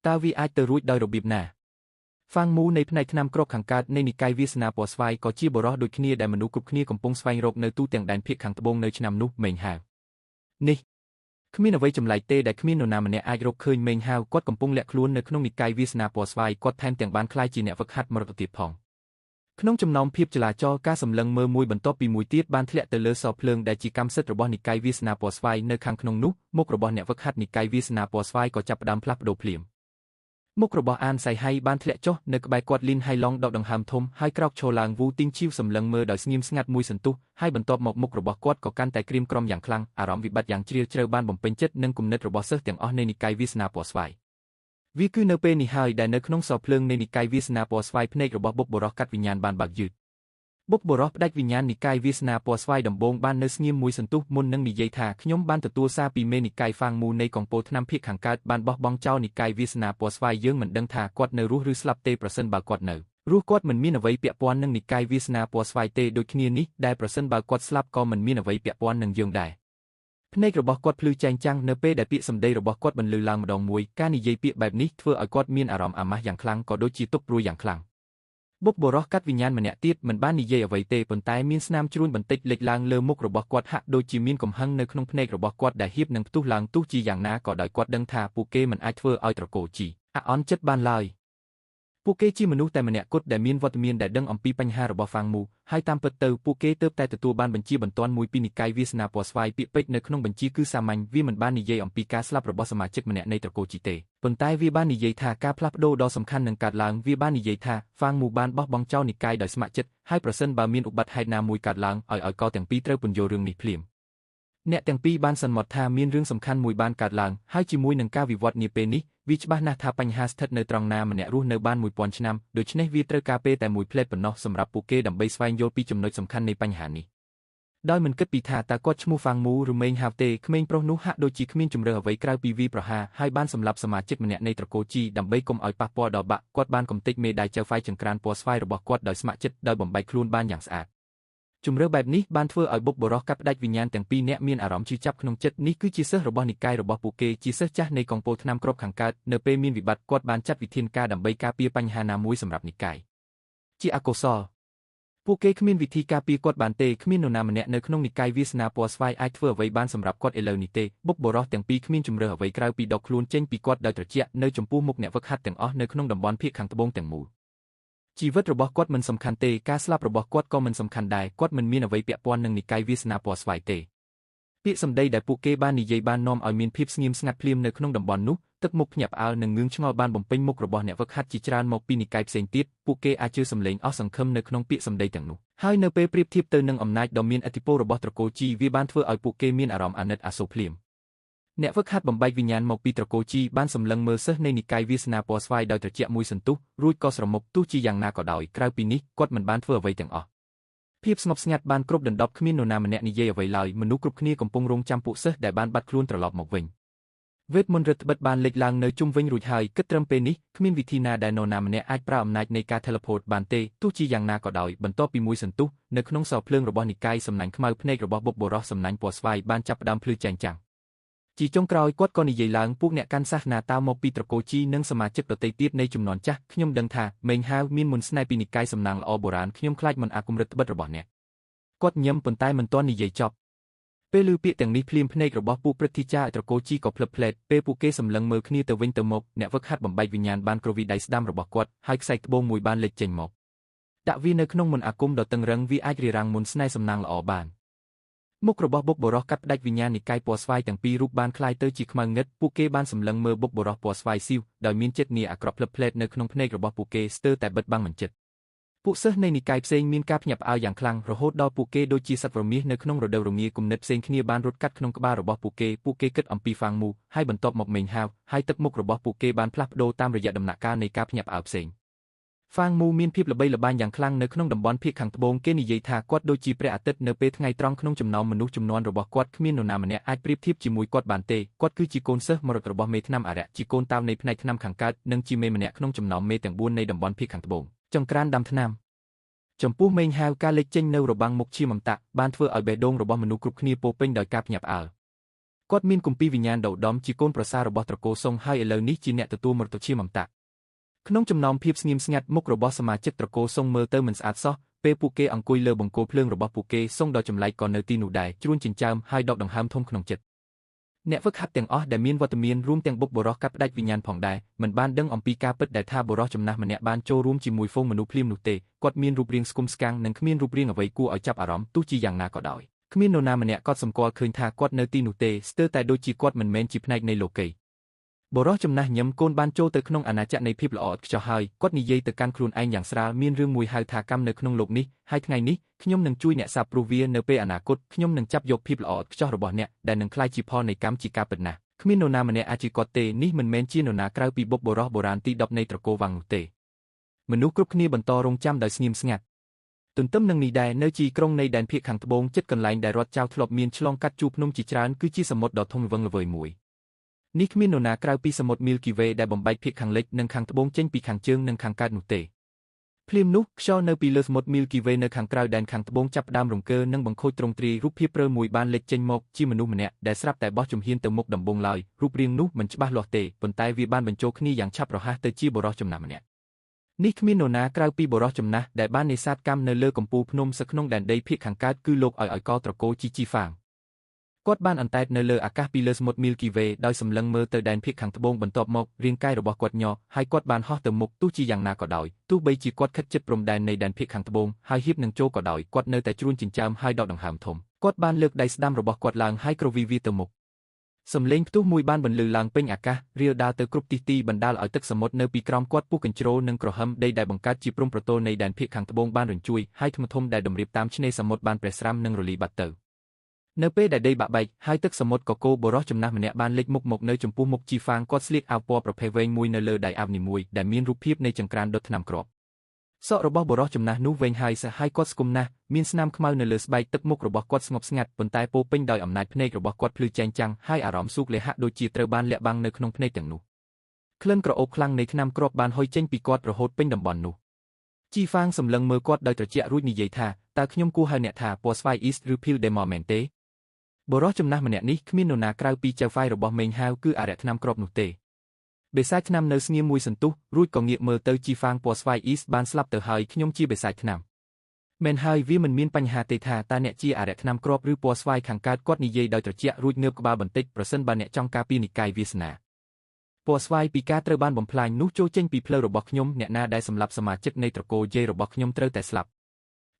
តើវាអាចទៅរួចដោយរបៀបណាហ្វាងមូនៃផ្នែកថ្នាំគ្រាប់ខាងកើតនៃនិកាយវាសនាពណ៌ស្វាយក៏ជាបុរសដូចគ្នាដែលមនុស្សគ្រប់គ្នាកំពុងស្វែងរកនៅទូទាំងដែនភាគខាងត្បូងនៅឆ្នាំនោះមេងហាវនេះគ្មានអ្វីចម្លែកទេដែលគ្មាននរណាម្នាក់អាចរកឃើញមេងហាវគាត់កំពុងលាក់ខ្លួននៅក្នុងនិកាយវាសនាពណ៌ស្វាយគាត់ថែមទាំងបានក្លាយជាអ្នកហ្វឹកហាត់មរតទៀតផងក្នុងចំណោមភាពចលាចលការសម្លឹងមើលមួយបន្ទាប់ពីមួយទៀតបានធ្លាក់ទៅលើសភ្លើងដែលជាកម្មសិទ្ធិរបស់និកាយវាសនាពណ៌ស្វាយនៅខាងក្នុងនោះមុខរបស់អ្នកហ្វឹកហាត់និកាយវាសនាពណ៌ស្វាយក៏ចាប់ផ្ដើមផ្លាស់ប្ដូរភ្លាមមុខរបស់អានសៃហៃបានធ្លាក់ចុះនៅក្បែរគាត់លីនហៃឡុងដកដង្ហើមធំហើយក្រោកឈរឡើងវូទីងឈីវសម្លឹងមើលដោយស្ងៀមស្ងាត់មួយសន្ទុះហើយបន្ទាប់មកមុខរបស់គាត់ក៏កាន់តែក្រៀមក្រំយ៉ាងខ្លាំងអារម្មណ៍វិបត្តិយ៉ាងជ្រាលជ្រៅបានបំពេញចិត្តនឹងគំនិតរបស់សិស្សទាំងអស់នៃនិកាយវាសនាពណ៌ស្វាយវាគឺនៅពេលនេះហើយដែលនៅក្នុងសភ្លើងនៃនិកាយវាសនាពណ៌ស្វាយភ្នែករបស់បុព្វបុរសកាត់វិញ្ញាណបានបើកយឺតបុព្វបុរសផ្ដាច់វិញ្ញាណនិកាយវាសនាពណ៌ស្វាយដំបូងបាននៅស្ងៀមមួយសន្ទុះមុននឹងនិយាយថាខ្ញុំបានទទួលសារពីមេនិកាយហ្វាងមូនៃកំពូលថ្នាំភាគខាងកើតបានបោះបង់ចោលនិកាយវាសនាពណ៌ស្វាយយើងមិនដឹងថាគាត់នៅរស់ឬស្លាប់ទេប្រសិនបើគាត់នៅរស់គាត់មិនមានអ្វីពាក់ព័ន្ធនឹងនិកាយវាសនាពណ៌ស្វាយទេដូចគ្នានេះដែលប្រសិនបើគាត់ស្លាប់ក៏មិនមានអ្វីពាក់ព័ន្ធនឹងយើងដែរភ្នែករបស់គាត់ភ្លឺចែងចាំងនៅពេលដែលពាក្យសម្ដីរបស់គាត់បន្លឺឡើងម្ដងមួយការនិយាយពាក្យបែបនេះធ្វើឲ្យគាត់មានអារម្មណ៍អាម៉ាស់យ៉ាងខ្លាំងក៏ដូចជាទុក្ខព្រួយយ៉ាងខ្លាំង បុព្វបុរសកាត់វិញ្ញាណម្នាក់ទៀតមិនបាននិយាយអ្វីទេប៉ុន្តែមានស្នាមជ្រួញបន្តិចលេចឡើងលើមុខរបស់គាត់ហាក់ដូចជាមានកំហឹងនៅក្នុងភ្នែករបស់គាត់ដែលហៀបនឹងផ្ទុះឡើងទោះជាយ៉ាងណាក៏ដោយគាត់ដឹងថាពួកគេមិនអាចធ្វើឲ្យត្រកូលជីអាអន់ចិត្តបានឡើយពួកគេជាមនុស្សតែម្នាក់គត់ដែលមានវត្តមានដែលដឹងអំពីបញ្ហារបស់ហ្វាំងមូហើយតាមពិតទៅពួកគេទើបតែទទួលបានបញ្ជាបន្ទាន់មួយពីនិកាយវាសនាពណ៌ស្វាយពាក្យពេចន៍នៅក្នុងបញ្ជាគឺសាមញ្ញវាមិនបាននិយាយអំពីការស្លាប់របស់សមាជិកម្នាក់នៃត្រកូលជីទេប៉ុន្តែវាបាននិយាយថាការផ្លាស់ប្ដូរដ៏សំខាន់នឹងកើតឡើងវាបាននិយាយថាហ្វាំងមូបានបោះបង់ចោលនិកាយដោយស្ម័គ្រចិត្តហើយប្រសិនបើមានឧបទ្ទហេតុណាមួយកើតឡើងឲ្យកទាំងពីរត្រូវពន្យល់រឿងនេះភ្លាមអ្នកទាំងពីរបានសន្មតថាមានរឿងសំខាន់មួយបានកើតឡើងហើយជាមួយនឹងការវិវត្តនាពេលនេះវាច្បាស់ណាស់ថាបញ្ហាស្ថិតនៅត្រង់ណាម្នាក់រស់នៅបាន1000ឆ្នាំដូច្នេះវាត្រូវការពេលតែមួយផ្លេតប៉ុណ្ណោះសម្រាប់ពួកគេដើម្បីស្វែងយល់ពីចំណុចសំខាន់នៃបញ្ហានេះដោយមិនគិតពីថាតើគាត់ឈ្មោះហ្វាំងមូឬមេងហាវទេក្មេងប្រុសនោះហាក់ដូចជាគ្មានជំរឿអ្វីក្រៅពីវាប្រហារហើយបានសម្លាប់សមាជិកម្នាក់នៃត្រកូលជីដើម្បីកុំឲ្យប៉ះពាល់ដល់បាក់គាត់បានកំទេចមេដាយចៅហ្វាយចង្ក្រានពណ៌ស្វាយរបស់គាត់ដោយស្ម័គ្រចិត្តដោយបំបែកខ្លួនបានយ៉ាងស្អាតជំរឿបែបនេះបានធ្វើឲ្យបុព្វបុរសកាត់ផ្តាច់វិញ្ញាណទាំងពីរនាក់មានអារម្មណ៍ឈឺចាប់ក្នុងចិត្តនេះគឺជាសិស្សរបស់និកាយរបស់ពួកគេជាសិស្សចាស់នៃកងពលថ្នាំគ្រាប់ខាងកើតនៅពេលមានវិបត្តិគាត់បានចាត់វិធានការដើម្បីការពារបញ្ហាណាមួយសម្រាប់និកាយជាអកុសលពួកគេគ្មានវិធីការពារគាត់បានទេគ្មាននរណាម្នាក់នៅក្នុងនិកាយវាសនាពណ៌ស្វាយអាចធ្វើអ្វីបានសម្រាប់គាត់ឥឡូវនេះទេបុព្វបុរសទាំងពីរគ្មានជំរឿអ្វីក្រៅពីដកខ្លួនចេញពីគាត់ដោយត្រជាក់នៅចំពោះមុខអ្នកហ្វឹកហាត់ទាំងអស់នៅក្នុងតំបន់ភៀកខាងត្បូងទាំងមូលជីវិតរបស់គាត់មិនសំខាន់ទេការស្លាប់របស់គាត់ក៏មិនសំខាន់ដែរគាត់មិនមានអ្វីពាក់ព័ន្ធនឹងនិកាយវាសនាពណ៌ស្វាយទេពាក្យសម្ដីដែលពួកគេបាននិយាយបាននាំឲ្យមានភាពស្ងៀមស្ងាត់ភ្លាមនៅក្នុងតំបន់នោះទឹកមុខភ្ញាក់ផ្អើលនិងងឿងឆ្ងល់បានបំពេញមុខរបស់អ្នកហ្វឹកហាត់ជាច្រើនមកពីនិកាយផ្សេងទៀតពួកគេអាចជឿសំឡេងអស់សង្ឃឹមនៅក្នុងពាក្យសម្ដីទាំងនោះហើយនៅពេលប្រៀបធៀបទៅនឹងអំណាចដ៏មានឥទ្ធិពលរបស់ត្រកូលជីវាបានធ្វើឲ្យពួកគេមានអារម្មណ៍អាណិតអាសូរភ្លាមអ្នកហ្វឹកហាត់បំបែកវិញ្ញាណមកពីត្រកូលជីបានសម្លឹងមើលសិស្សនៃនិកាយវាសនាពណ៌ស្វាយដោយត្រជាក់មួយសន្ទុះរួចក៏ស្រមុកទោះជាយ៉ាងណាក៏ដោយក្រៅពីនេះគាត់មិនបានធ្វើអ្វីទាំងអស់ភាពស្ងប់ស្ងាត់បានគ្រប់ដណ្ដប់គ្មាននរណាម្នាក់និយាយអ្វីឡើយមនុស្សគ្រប់គ្នាកំពុងរង់ចាំពួកសិស្សដែលបានបាត់ខ្លួនត្រឡប់មកវិញវេទមន្តរដ្ឋបិទបានលេចឡើងនៅជុំវិញរួចហើយគិតត្រឹមពេលនេះគ្មានវិធីណាដែលនរណាម្នាក់អាចប្រើអំណាចនៃការ teleport បានទេទោះជាយ៉ាងណាក៏ដោយបន្ទាប់ពីមួយសន្ទុះនៅក្នុងសោភ្លើងរបស់និកាយសំណាញ់ខ្មៅភ្នែករបស់បុព្វបុរសសំណាញ់ពណ៌ស្វាយបានចាប់ផ្ដើមភ្លឺចែងចាំងជាចុងក្រោយគាត់ក៏និយាយឡើងពួកអ្នកកាន់សាសនាតាមកពីត្រកូលជីនិងសមាជិកដទៃទៀតនៃជំនាន់ចាស់ខ្ញុំដឹងថាមេងហាវមានមន្តស្នេហ៍ពីនិកាយសំណាងល្អបុរាណខ្ញុំខ្លាចមិនអាគំរិតត្បិតរបស់អ្នកគាត់ញឹមប៉ុន្តែមិនទាន់និយាយចប់ពេលឮពាក្យទាំងនេះភ្លាមភ្នែករបស់ពួកព្រឹទ្ធាចារ្យត្រកូលជីក៏ភ្លឹបភ្លែតពេលពួកគេសម្លឹងមើលគ្នាទៅវិញទៅមកអ្នកហ្វឹកហាត់បំបែកវិញ្ញាណបានគ្រវីដៃស្ដាំរបស់គាត់ហើយខ្សែត្បូងមួយបានលេចចេញមកដាក់វានៅក្នុងមន្តអាគមដ៏តឹងរ៉ឹងវាអាចរារាំងមន្តស្នេហ៍សំណាងល្អបានមុខរបស់បុព្វបុរសកាត់ផ្តាច់វិញ្ញាណនិកាយពណ៌ស្វាយទាំងពីររូបបានคล้ายទៅជាខ្មៅងឹតពួកគេបានសម្លឹងមើលបុព្វបុរសពណ៌ស្វាយស៊ីវដោយមានចិត្តនាអាក្រក់ភ្លឹបភ្លែតនៅក្នុងភ្នែករបស់ពួកគេស្ទើរតែបិទបាំងមិនចិត្តពួកសិស្សនៃនិកាយផ្សេងមានការភ្ញាក់ផ្អើលយ៉ាងខ្លាំងរហូតដល់ពួកគេដូចជាសត្វរមាសនៅក្នុងរដូវរងាគំនិតផ្សេងគ្នាបានរត់កាត់ក្នុងក្បាលរបស់ពួកគេគិតអំពីហ្វាំងមូហើយបន្ទាប់មកមេងហាវហើយទឹកមុខរបស់ពួកគេបានផ្លាស់ប្ដូរតាមរយៈដំណាក់កាលនៃការភ្ញាក់ផ្អើលផ្សេងហ្វាំងមូមានភាពល្បីល្បាញយ៉ាងខ្លាំងនៅក្នុងតំបន់ភៀកខាងត្បូងគេនិយាយថាគាត់ដូចជាព្រះអាទិត្យនៅពេលថ្ងៃត្រង់ក្នុងចំណោមមនុស្សជំនាន់របស់គាត់គ្មាននរណាម្នាក់អាចប្រៀបធៀបជាមួយគាត់បានទេគាត់គឺជាកូនសិស្សមរតករបស់មេថ្នាំអារក្សជាកូនតោនៃផ្នែកថ្នាំខាងកើតនិងជាមេម្នាក់ក្នុងចំណោមមេទាំង4នៃតំបន់ភៀកខាងត្បូងចង្ក្រានដាំថ្នាំចំពោះមេងហាវការលេចចេញនៅរបាំងមុខឈាមអមតៈបានធ្វើឲ្យបេះដូងរបស់មនុស្សគ្រប់គ្នាពោពេញដោយការភ្ញាក់ផ្អើលគាត់មានគម្ពីរវិញ្ញាណដ៏ឧត្តមជាកូនប្រសាររបស់ត្រកូលសុងហើយឥឡូវនេះជាអ្នកទទួលមរតកឈាមអមតៈក្នុងចំណោមភាពស្ងៀមស្ងាត់មុខរបស់សមាជិកត្រកូលសុងមើលទៅមិនស្អាតសោះពេលពួកគេអង្គុយលើបង្គោលភ្លើងរបស់ពួកគេសុងដ៏ចម្លែកក៏នៅទីនោះដែរជ្រួញចិញ្ចើមហើយដកដង្ហើមធំក្នុងចិត្តអ្នកហ្វឹកហាត់ទាំងអស់ដែលមានវត្តមានរួមទាំងបុព្វបុរសកាត់ផ្តាច់វិញ្ញាណផងដែរមិនបានដឹងអំពីការពិតដែលថាបុរសចំណាស់ម្នាក់បានចូលរួមជាមួយហ្វូងមនុស្សភ្លាមនោះទេគាត់មានរូបរាងស្គមស្កាំងនិងគ្មានរូបរាងអ្វីគួរឲ្យចាប់អារម្មណ៍ទោះជាយ៉ាងណាក៏ដោយគ្មាននរណាម្នាក់ក៏សម្គាល់ឃើញថាគាត់នៅទីនោះទេស្ទើរតែដូចជាគាត់មិនមែនជាផ្នែកនៃលោកីបុរសចំណាស់ញឹមកូនបានចូលទៅក្នុងអាណាចក្រនៃភាពល្អឥតខ្ចោះហើយគាត់និយាយទៅកាន់ខ្លួនឯងយ៉ាងស្រាលមានរឿងមួយហៅថាកម្មនៅក្នុងលោកនេះហើយថ្ងៃនេះខ្ញុំនឹងជួយអ្នកសាបព្រោះវានៅពេលអនាគតខ្ញុំនឹងចាប់យកភាពល្អឥតខ្ចោះរបស់អ្នកដែលនឹងក្លាយជាផលនៃកម្មជាការពិតណាស់គ្មាននរណាម្នាក់អាចជាគាត់ទេនេះមិនមែនជានរណាក្រៅពីបុព្វបុរសបុរាណទី10នៃត្រកូលវ៉ាងនោះទេមនុស្សគ្រប់គ្នាបន្តរងចាំដោយស្ងៀមស្ងាត់ទន្ទឹមនឹងនេះដែរនៅជីក្រុងនៃដែនភាគខាងត្បូងជិតកន្លែងដែលរដ្ឋចៅធ្លាប់មានឆ្លងកាត់ជួរភ្នំជាច្រើនគឺជាសមុទ្រដ៏ធំល្វឹងល្វើយមួយនេះគ្មាននរណាក្រៅពីសមុទ្រ Milky Way ដែលបំបែកភាគខាងលិចនិងខាងត្បូងចេញពីខាងជើងនិងខាងកើតនោះទេភ្លាមនោះខ្យល់នៅពីលើសមុទ្រ Milky Way នៅខាងក្រៅដែនខាងត្បូងចាប់ផ្ដើមរង្គើនិងបង្ខូចទ្រង់ទ្រាយរូបភាពព្រើមួយបានលេចចេញមកជាមនុស្សម្នាក់ដែលស្រាប់តែបោះជំហានទៅមុខដំបូងឡើយរូបរាងនោះមិនច្បាស់លាស់ទេប៉ុន្តែវាបានបញ្ចូលគ្នាយ៉ាងឆាប់រហ័សទៅជាបុរសចំណាស់ម្នាក់ នេះគ្មាននរណាក្រៅពីបុរសចំណាស់ដែលបាននេសាទកម្មនៅលើកំពូលភ្នំសឹកក្នុងដែនដីភាគខាងកើតគឺលោកឲ្យកត្រកូជីហ្វាងគាត់បានអន្តែតនៅលើអាកាសពីលើសមុទ្រ Milky Way ដោយសម្លឹងមើលទៅដែនភាគខាងត្បូងបន្ទាប់មករាងកាយរបស់គាត់ញ័រហើយគាត់បានហោះទៅមុខទោះជាយ៉ាងណាក៏ដោយទោះបីជាគាត់ខិតជិតព្រំដែននៃដែនភាគខាងត្បូងហើយហ៊ាននឹងចូលក៏ដោយគាត់នៅតែជ្រួញចិញ្ចើមហើយដកដង្ហើមធំគាត់បានលើកដៃស្ដាំរបស់គាត់ឡើងហើយគ្រវីវាទៅមុខសំឡេងផ្ទុះមួយបានបន្លឺឡើងពេញអាកាសរាលដាលទៅគ្រប់ទិសទីបណ្ដាលឲ្យទឹកសមុទ្រនៅពីក្រោមគាត់ពុះកញ្ជ្រោលនិងក្រហមដីដែលបង្កើតជាព្រំប្រទល់នៃដែនភាគខាងត្បូងបានរញ្ជួយហើយថ្មធំដែលតម្រៀបតាមឆ្នេរសមុទ្របានប្រេះស្រាំនិងរលាយបាត់ទៅនៅពេលដែលដីបាក់បែកហើយទឹកសមុទ្រកកូរបរិសុទ្ធចំណាស់ម្នាក់បានលេចមុខមកនៅចំពោះមុខជីហ្វាងគាត់ស្លៀកអាវពណ៌ប្រភេទវែងមួយនៅលើដៃអាវនីមួយដែលមានរូបភាពនៃចង្ក្រានដុតថ្នាំគ្រាប់សក់របស់បុរសចំណាស់នោះវែងហើយសះហើយគាត់ស្គមណាស់មានស្នាមខ្មៅនៅលើស្បែកទឹកមុខរបស់គាត់ស្ងប់ស្ងាត់ប៉ុន្តែពោពេញដោយអំណាចភ្នែករបស់គាត់ភ្លឺចែងចាំងហើយអារម្មណ៍ស៊ូកលេហាក់ដូចជាត្រូវបានលាក់បាំងនៅក្នុងភ្នែកទាំងនោះក្លិនក្រអូបខ្លាំងនៃថ្នាំគ្រាប់បានហុយចេញពីគាត់រហូតពេញតំបន់នោះជីហ្វាងសម្លឹងមើលគាត់ដោយត្រជាក់រួចនិយាយថាតើខ្ញុំគួរហៅអ្នកថាពណ៌ស្វាយអ៊ីស្តឬភីលដេម៉មែនទេបុរសចំណាស់ម្នាក់នេះគ្មាននរណាក្រៅពីចៅហ្វាយរបស់មេងហាវគឺអរិយថ្នាំគ្រាប់នោះទេបេសាចថ្នាំនៅស្ងៀមមួយសន្ទុះរួចក៏ងាកមើលទៅជីហ្វាងពណ៌ស្វាយអ៊ីស្តបានស្លាប់ទៅហើយខ្ញុំជាបេសាចថ្នាំមែនហើយវាមិនមានបញ្ហាទេថាតើអ្នកជាអរិយថ្នាំគ្រាប់ឬពណ៌ស្វាយខាងកើតគាត់និយាយដោយត្រជាក់រួចងើបក្បាលបន្តិចប្រសិនបើអ្នកចង់ការពារនិកាយវាសនាពណ៌ស្វាយពីការត្រូវបានបំផ្លាញនោះចូលចេញពីផ្លូវរបស់ខ្ញុំអ្នកណាដែលសម្លាប់សមាជិកនៃត្រកូលយាយរបស់ខ្ញុំត្រូវតែស្លាប់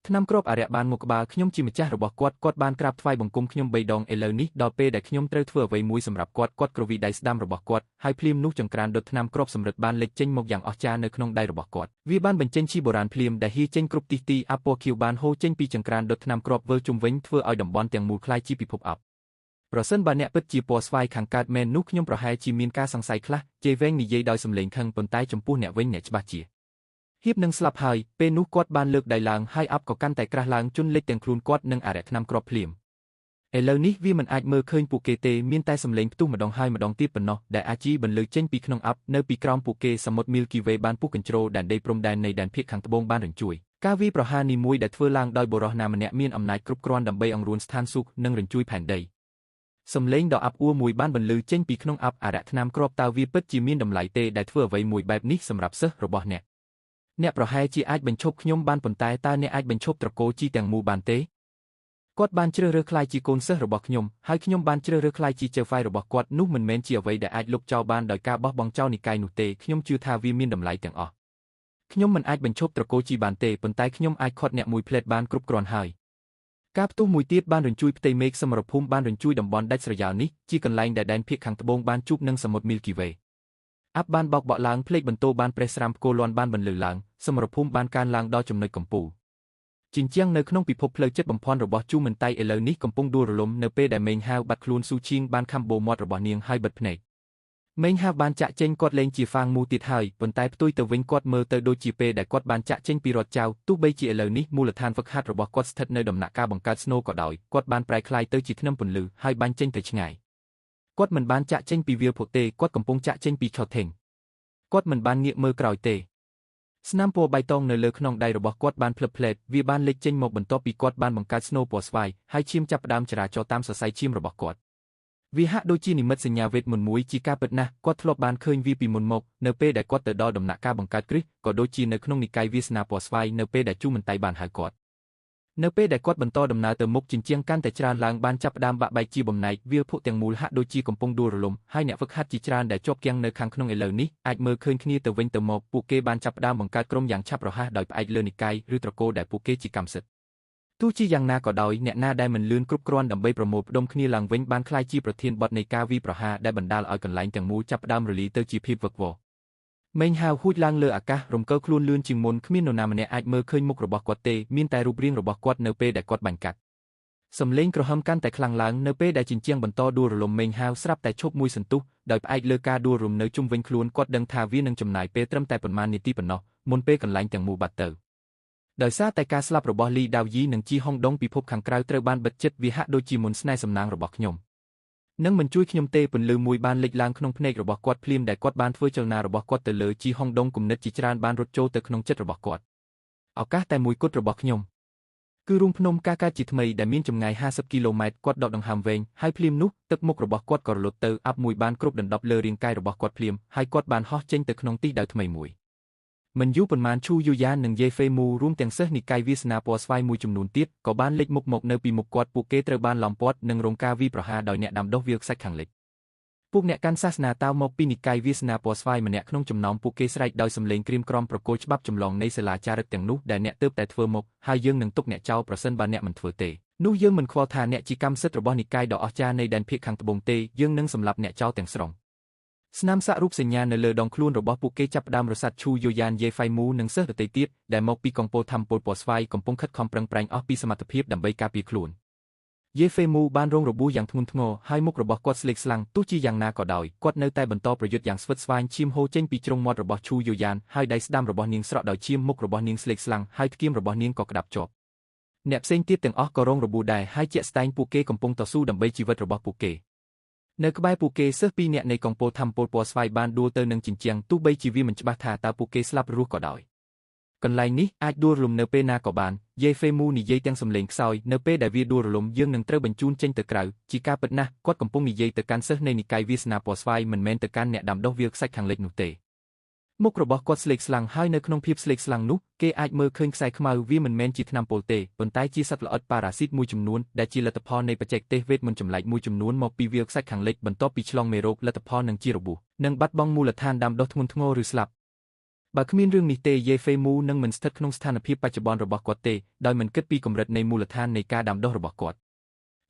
ថ្នាំគ្រាប់អរិយបានមកក្បាលខ្ញុំជាម្ចាស់របស់គាត់គាត់បានក្រាបថ្វាយបង្គំខ្ញុំ3ដងឥឡូវនេះដល់ពេលដែលខ្ញុំត្រូវធ្វើអ្វីមួយសម្រាប់គាត់គាត់គ្រវីដៃស្ដាំរបស់គាត់ហើយភ្លាមនោះចង្ក្រានដុតថ្នាំគ្រាប់សម្រិតបានលេចចេញមកយ៉ាងអស្ចារ្យនៅក្នុងដៃរបស់គាត់វាបានបញ្ចេញជីបុរាណភ្លាមដែលហៀចេញគ្រប់ទិសទីអាពណ៌ខៀវបានហូរចេញពីចង្ក្រានដុតថ្នាំគ្រាប់វិលជុំវិញធ្វើឲ្យតំបន់ទាំងមូលក្លាយជាពិភពអប់ប្រសិនបើអ្នកពិតជាពណ៌ស្វាយខាងកើតមែននោះខ្ញុំប្រហែលជាមានការសង្ស័យខ្លះជេវែងនិយាយដោយសំឡេងខឹងប៉ុន្តែចំពោះអ្នកវិញអ្នកច្បាស់ជាហៀបនឹងស្លាប់ហើយពេលនោះគាត់បានលើកដៃឡើងហើយអាប់ក៏កាន់តែក្រាស់ឡើងជន់លិចទាំងខ្លួនគាត់និងអរិយថ្នាំគ្រាប់ភ្លាមឥឡូវនេះវាមិនអាចមើលឃើញពួកគេទេមានតែសំឡេងផ្ទុះម្ដងហើយម្ដងទៀតប៉ុណ្ណោះដែលអាចជីបន្លឺចេញពីក្នុងអាប់នៅពីក្រោមពួកគេសមុទ្រ Milky Way បានពុះកញ្ជ្រោលដែនដីព្រំដែននៃដែនភាគខាងត្បូងបានរញ្ជួយការវាយប្រហារនីមួយដែលធ្វើឡើងដោយបុរសណាម្នាក់មានអំណាចគ្រប់គ្រាន់ដើម្បីអង្រួនស្ថានសុខនិងរញ្ជួយផែនដីសំឡេងដ៏អាប់អួរមួយបានបន្លឺចេញពីក្នុងអាប់អរិយថ្នាំគ្រាប់តើវាពិតជាមានតម្លៃទេដែលធ្វើអ្វីមួយបែបនេះសម្រាប់សិស្សរបស់អ្នកប្រហែលជាអាចបញ្ឈប់ខ្ញុំបានប៉ុន្តែតើអ្នកអាចបញ្ឈប់ត្រកូលជីទាំងមូលបានទេគាត់បានជ្រើសរើសក្លាយជាកូនសិស្សរបស់ខ្ញុំហើយខ្ញុំបានជ្រើសរើសក្លាយជាចៅហ្វាយរបស់គាត់នោះមិនមែនជាអ្វីដែលអាចលុបចោលបានដោយការបោះបង់ចោលនិកាយនោះទេខ្ញុំជឿថាវាមានតម្លៃទាំងអស់ខ្ញុំមិនអាចបញ្ឈប់ត្រកូលជីបានទេប៉ុន្តែខ្ញុំអាចខាត់អ្នកមួយផ្លេតបានគ្រប់គ្រាន់ហើយការផ្ទុះមួយទៀតបានរញ្ជួយផ្ទៃមេឃសមរភូមិបានរញ្ជួយតំបន់ដាច់ស្រយាលនេះជាកន្លែងដែលដែនភាគខាងត្បូងបានជួបនឹងសមុទ្រ Milky Wayអាប់បានបោកបក់ឡើងភ្លេចបន្ទោបានប្រេះស្រាំផ្គរលាន់បានបន្លឺឡើងសមរភូមិបានកើនឡើងដល់ចំណុចកំពូលជញ្ជាំងនៅក្នុងពិភពផ្លូវចិត្តបំផន់របស់ជូមិនតៃឥឡូវនេះកំពុងដួលរលំនៅពេលដែលមេងហាវបាត់ខ្លួនស៊ូឈៀងបានខំបូមាត់របស់នាងហើយបិទភ្នែកមេងហាវបានចាក់ចេញគាត់លេងជាហ្វាងមូទៀតហើយប៉ុន្តែផ្ទុយទៅវិញគាត់មើលទៅដូចជាពេលដែលគាត់បានចាក់ចេញពីរដ្ឋចៅទោះបីជាឥឡូវនេះមូលដ្ឋានហ្វឹកហាត់របស់គាត់ស្ថិតនៅដំណាក់កាលបង្កើតស្នូក៏ដោយគាត់បានប្រែក្លាយទៅជាធ្នឹមពន្លឺហើយបាញ់ចេញទៅឆ្ងាយគាត់មិនបានចាក់ចេញពីវាលភក់ទេគាត់កំពុងចាក់ចេញពីឆោថេងគាត់មិនបានងាកមើលក្រោយទេស្នាមពណ៌បៃតងនៅលើខ្នងដៃរបស់គាត់បានភ្លឹបភ្លែតវាបានលេចចេញមកបន្ទាប់ពីគាត់បានបង្កើតស្នូពណ៌ស្វាយហើយឈាមចាប់ផ្ដើមចរាចរតាមសរសៃឈាមរបស់គាត់វាហាក់ដូចជានិមិត្តសញ្ញាវេទមន្តមួយជាការពិតណាស់គាត់ធ្លាប់បានឃើញវាពីមុនមកនៅពេលដែលគាត់ទៅដល់ដំណាក់កាលបង្កើតគ្រឹះក៏ដូចជានៅក្នុងនិកាយវាសនាពណ៌ស្វាយនៅពេលដែលជូមិនតៃបានហៅគាត់នៅពេលដែលគាត់បន្តដំណើរទៅមុខជញ្ជាំងកាន់តែច្រើនឡើងបានចាប់ផ្ដើមបាក់បែកជាបំណែកវាលភក់ទាំងមូលហាក់ដូចជាកំពុងដួលរលំហើយអ្នកហ្វឹកហាត់ជាច្រើនដែលជាប់គាំងនៅខាងក្នុងឥឡូវនេះអាចមើលឃើញគ្នាទៅវិញទៅមកពួកគេបានចាប់ផ្ដើមបង្កើតក្រុមយ៉ាងឆាប់រហ័សដោយផ្អែកលើនិកាយឬត្រកូលដែលពួកគេជាកម្មសិទ្ធិទោះជាយ៉ាងណាក៏ដោយអ្នកណាដែលមិនលឿនគ្រប់គ្រាន់ដើម្បីប្រមូលផ្ដុំគ្នាឡើងវិញបានក្លាយជាប្រធានបទនៃការវាយប្រហារដែលបណ្ដាលឲ្យកន្លែងទាំងមូលចាប់ផ្ដើមរលាយទៅជាភាពវឹកវរមេងហាវហួចឡើងលើអាកាសរំកិលខ្លួនលឿនជាងមុនគ្មាននរណាម្នាក់អាចមើលឃើញមុខរបស់គាត់ទេមានតែរូបរាងរបស់គាត់នៅពេលដែលគាត់បាញ់កាត់សំឡេងក្រហមកាន់តែខ្លាំងឡើងនៅពេលដែលជញ្ជាំងបន្តដួលរលំមេងហាវស្រាប់តែឈប់មួយសន្ទុះដោយផ្អែកលើការដួលរំនៅជុំវិញខ្លួនគាត់ដឹងថាវានឹងចំណាយពេលត្រឹមតែប៉ុន្មាននាទីប៉ុណ្ណោះមុនពេលកន្លែងទាំងមូលបាត់ទៅដោយសារតែការស្លាប់របស់លីដាវយីនិងជីហុងដុងពិភពខាងក្រៅត្រូវបានបិទជិតវាហាក់ដូចជាមុនស្នេហ៍សំណាងរបស់ខ្ញុំនឹងមិនជួយខ្ញុំទេពន្លឺមួយបានលេចឡើងក្នុងភ្នែករបស់គាត់ភ្លាមដែលគាត់បានធ្វើចលនារបស់គាត់ទៅលើជីហុងដុងគំនិតជាច្រើនបានរត់ចូលទៅក្នុងចិត្តរបស់គាត់ឱកាសតែមួយគត់របស់ខ្ញុំគឺរូងភ្នំការកើតជាថ្មីដែលមានចម្ងាយ50គីឡូម៉ែត្រគាត់ដកដង្ហើមវែងហើយភ្លាមនោះទឹកមុខរបស់គាត់ក៏រលត់ទៅអាប់មួយបានគ្រប់ដណ្ដប់លើរាងកាយរបស់គាត់ភ្លាមហើយគាត់បានហោះចេញទៅក្នុងទិសដៅថ្មីមួយ មិនយូរប៉ុន្មានឈូយូយ៉ាននិងយេហ្វេមូរួមទាំងសិស្សនិកាយវាសនាពណ៌ស្វាយមួយចំនួនទៀតក៏បានលេចមុខមកនៅពីមុខគាត់ពួកគេត្រូវបានឡោមព័ទ្ធនិងរងការវាយប្រហារដោយអ្នកដាំដុះវាលខ្សាច់ខាងលិចពួកអ្នកកាន់សាសនាតាវមកពីនិកាយវាសនាពណ៌ស្វាយម្នាក់ក្នុងចំណោមពួកគេស្រែកដោយសំឡេងក្រៀមក្រំប្រគល់ច្បាប់ចម្លងនៃសាលាចារឹកទាំងនោះដែលអ្នកទើបតែធ្វើមកហើយយើងនឹងទុកអ្នកចោលប្រសិនបើអ្នកមិនធ្វើទេនោះយើងមិនខ្វល់ថាអ្នកជាកម្មសិទ្ធិរបស់និកាយដ៏អស្ចារ្យនៃដែនភាគខាងត្បូងទេយើងនឹងសម្លាប់អ្នកចោលទាំងស្រុងស្នាមសាក់រូបសញ្ញានៅលើដងខ្លួនរបស់ពួកគេចាប់ផ្ដើមរសាត់ឈូយូយ៉ានយេហ្វៃមូនិងសិស្សដទៃទៀតដែលមកពីកងពលថាមពលពណ៌ស្វាយកំពុងខិតខំប្រឹងប្រែងអស់ពីសមត្ថភាពដើម្បីការពារខ្លួនយេហ្វេមូបានរងរបួសយ៉ាងធ្ងន់ធ្ងរហើយមុខរបស់គាត់ស្លេកស្លាំងទោះជាយ៉ាងណាក៏ដោយគាត់នៅតែបន្តប្រយុទ្ធយ៉ាងស្វិតស្វាញឈាមហូរចេញពីជ្រុងមាត់របស់ឈូយូយ៉ានហើយដៃស្ដាំរបស់នាងស្រក់ដោយឈាមមុខរបស់នាងស្លេកស្លាំងហើយថ្គាមរបស់នាងក៏ក្តាប់ជាប់អ្នកផ្សេងទៀតទាំងអស់ក៏រងរបួសដែរហើយជាក់ស្ដែងពួកគេកំពុងតស៊ូដើម្បីជីវិតរបស់ពួកគេនៅក្បែរពួកគេសិស្ស2នាក់នៃកងពលថាមពលពណ៌ស្វាយបានដួលទៅនឹងជញ្ជាំងទោះបីជាវាមិនច្បាស់ថាតើពួកគេស្លាប់ឬក៏ដោយកន្លែងនេះអាចដួលរលំនៅពេលណាក៏បានយេហ្វេមូនិយាយទាំងសំឡេងខ្សោយនៅពេលដែលវាដួលរលំយើងនឹងត្រូវបញ្ជូនចេញទៅក្រៅជាការពិតណាស់គាត់កំពុងនិយាយទៅកាន់សិស្សនៃនិកាយវាសនាពណ៌ស្វាយមិនមែនទៅកាន់អ្នកដាំដុះវាលខ្សាច់ខាងលិចនោះទេមុខរបស់គាត់ស្លេកស្លាំងហើយនៅក្នុងភាពស្លេកស្លាំងនោះគេអាចមើលឃើញខ្សែខ្មៅវាមិនមែនជាថ្នាំពុលទេប៉ុន្តែជាសត្វល្អិតប៉ារ៉ាស៊ីតមួយចំនួនដែលជាលទ្ធផលនៃបច្ចេកទេសវេទមន្តចម្លែកមួយចំនួនមកពីវាលខ្សាច់ខាងលិចបន្ទាប់ពីឆ្លងមេរោគលទ្ធផលនឹងជារបួសនិងបាត់បង់មូលដ្ឋានដាំដុះធ្ងន់ធ្ងរឬស្លាប់បើគ្មានរឿងនេះទេយេហ្វេមូនឹងមិនស្ថិតក្នុងស្ថានភាពបច្ចុប្បន្នរបស់គាត់ទេដោយមិនគិតពីកម្រិតនៃមូលដ្ឋាននៃការដាំដុះរបស់គាត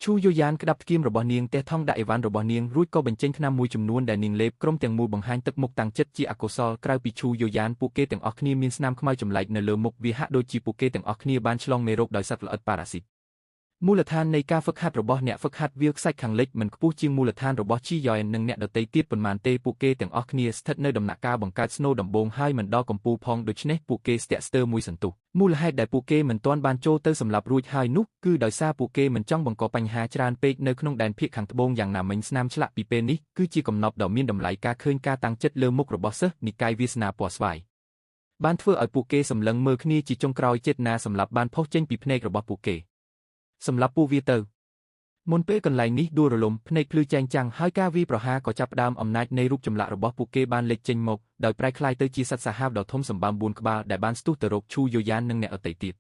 ់ឈូយូយ៉ានក្តាប់ថ្គាមរបស់នាងទះថងដាក់អីវ៉ាន់របស់នាងរួចក៏បញ្ចេញថ្នាំមួយចំនួនដែលនាងលេបក្រុមទាំងមូលបង្ហាញទឹកមុខតាំងចិត្តជាអកុសលក្រៅពីឈូយូយ៉ានពួកគេទាំងអស់គ្នាមានស្នាមខ្មៅចម្លែកនៅលើមុខវាហាក់ដូចជាពួកគេទាំងអស់គ្នាបានឆ្លងមេរោគដោយសត្វល្អិតប៉ារ៉ាស៊ីតមូលដ្ឋាននៃការហ្វឹកហាត់របស់អ្នកហ្វឹកហាត់វាលខ្សាច់ខាងលិចមិនខ្ពស់ជាងមូលដ្ឋានរបស់ជីយ៉ែននិងអ្នកដទៃទៀតប៉ុន្មានទេពួកគេទាំងអស់គ្នាស្ថិតនៅដំណាក់កាលបង្កើតស្នូលដំបូងហើយមិនដល់កំពូលផងដូច្នេះពួកគេស្ទាក់ស្ទើរមួយសន្ទុះមូលហេតុដែលពួកគេមិនទាន់បានចូលទៅសម្លាប់រួចហើយនោះគឺដោយសារពួកគេមិនចង់បង្កបញ្ហាច្រើនពេកនៅក្នុងដែនភាគខាងត្បូងយ៉ាងណាមិញស្នាមឆ្លាក់ពីពេលនេះគឺជាកំណប់ដ៏មានតម្លៃការឃើញការតាំងចិត្តលើមុខរបស់សិស្សនិកាយវាសនាពណ៌ស្វាយបានធ្វើឲ្យពួកគេសម្លឹងមើលគ្នាជាចុងក្រោយចេតនាសម្លាប់បានផុសចេញពីភ្នែករបស់ពួកគេសម្រាប់ពួកវាទៅមុនពេលកន្លែងនេះដួលរលំភ្នែកភ្លឺចែងចាំងហើយការវាយប្រហារក៏ចាប់ផ្ដើមអំណាចនៃរូបចម្លាក់របស់ពួកគេបានលេចចេញមកដោយប្រែក្លាយទៅជាសត្វសាហាវដ៏ធំសម្បើម4ក្បាលដែលបានស្ទុះទៅរកឈូយូយ៉ាននិងអ្នកដទៃទៀ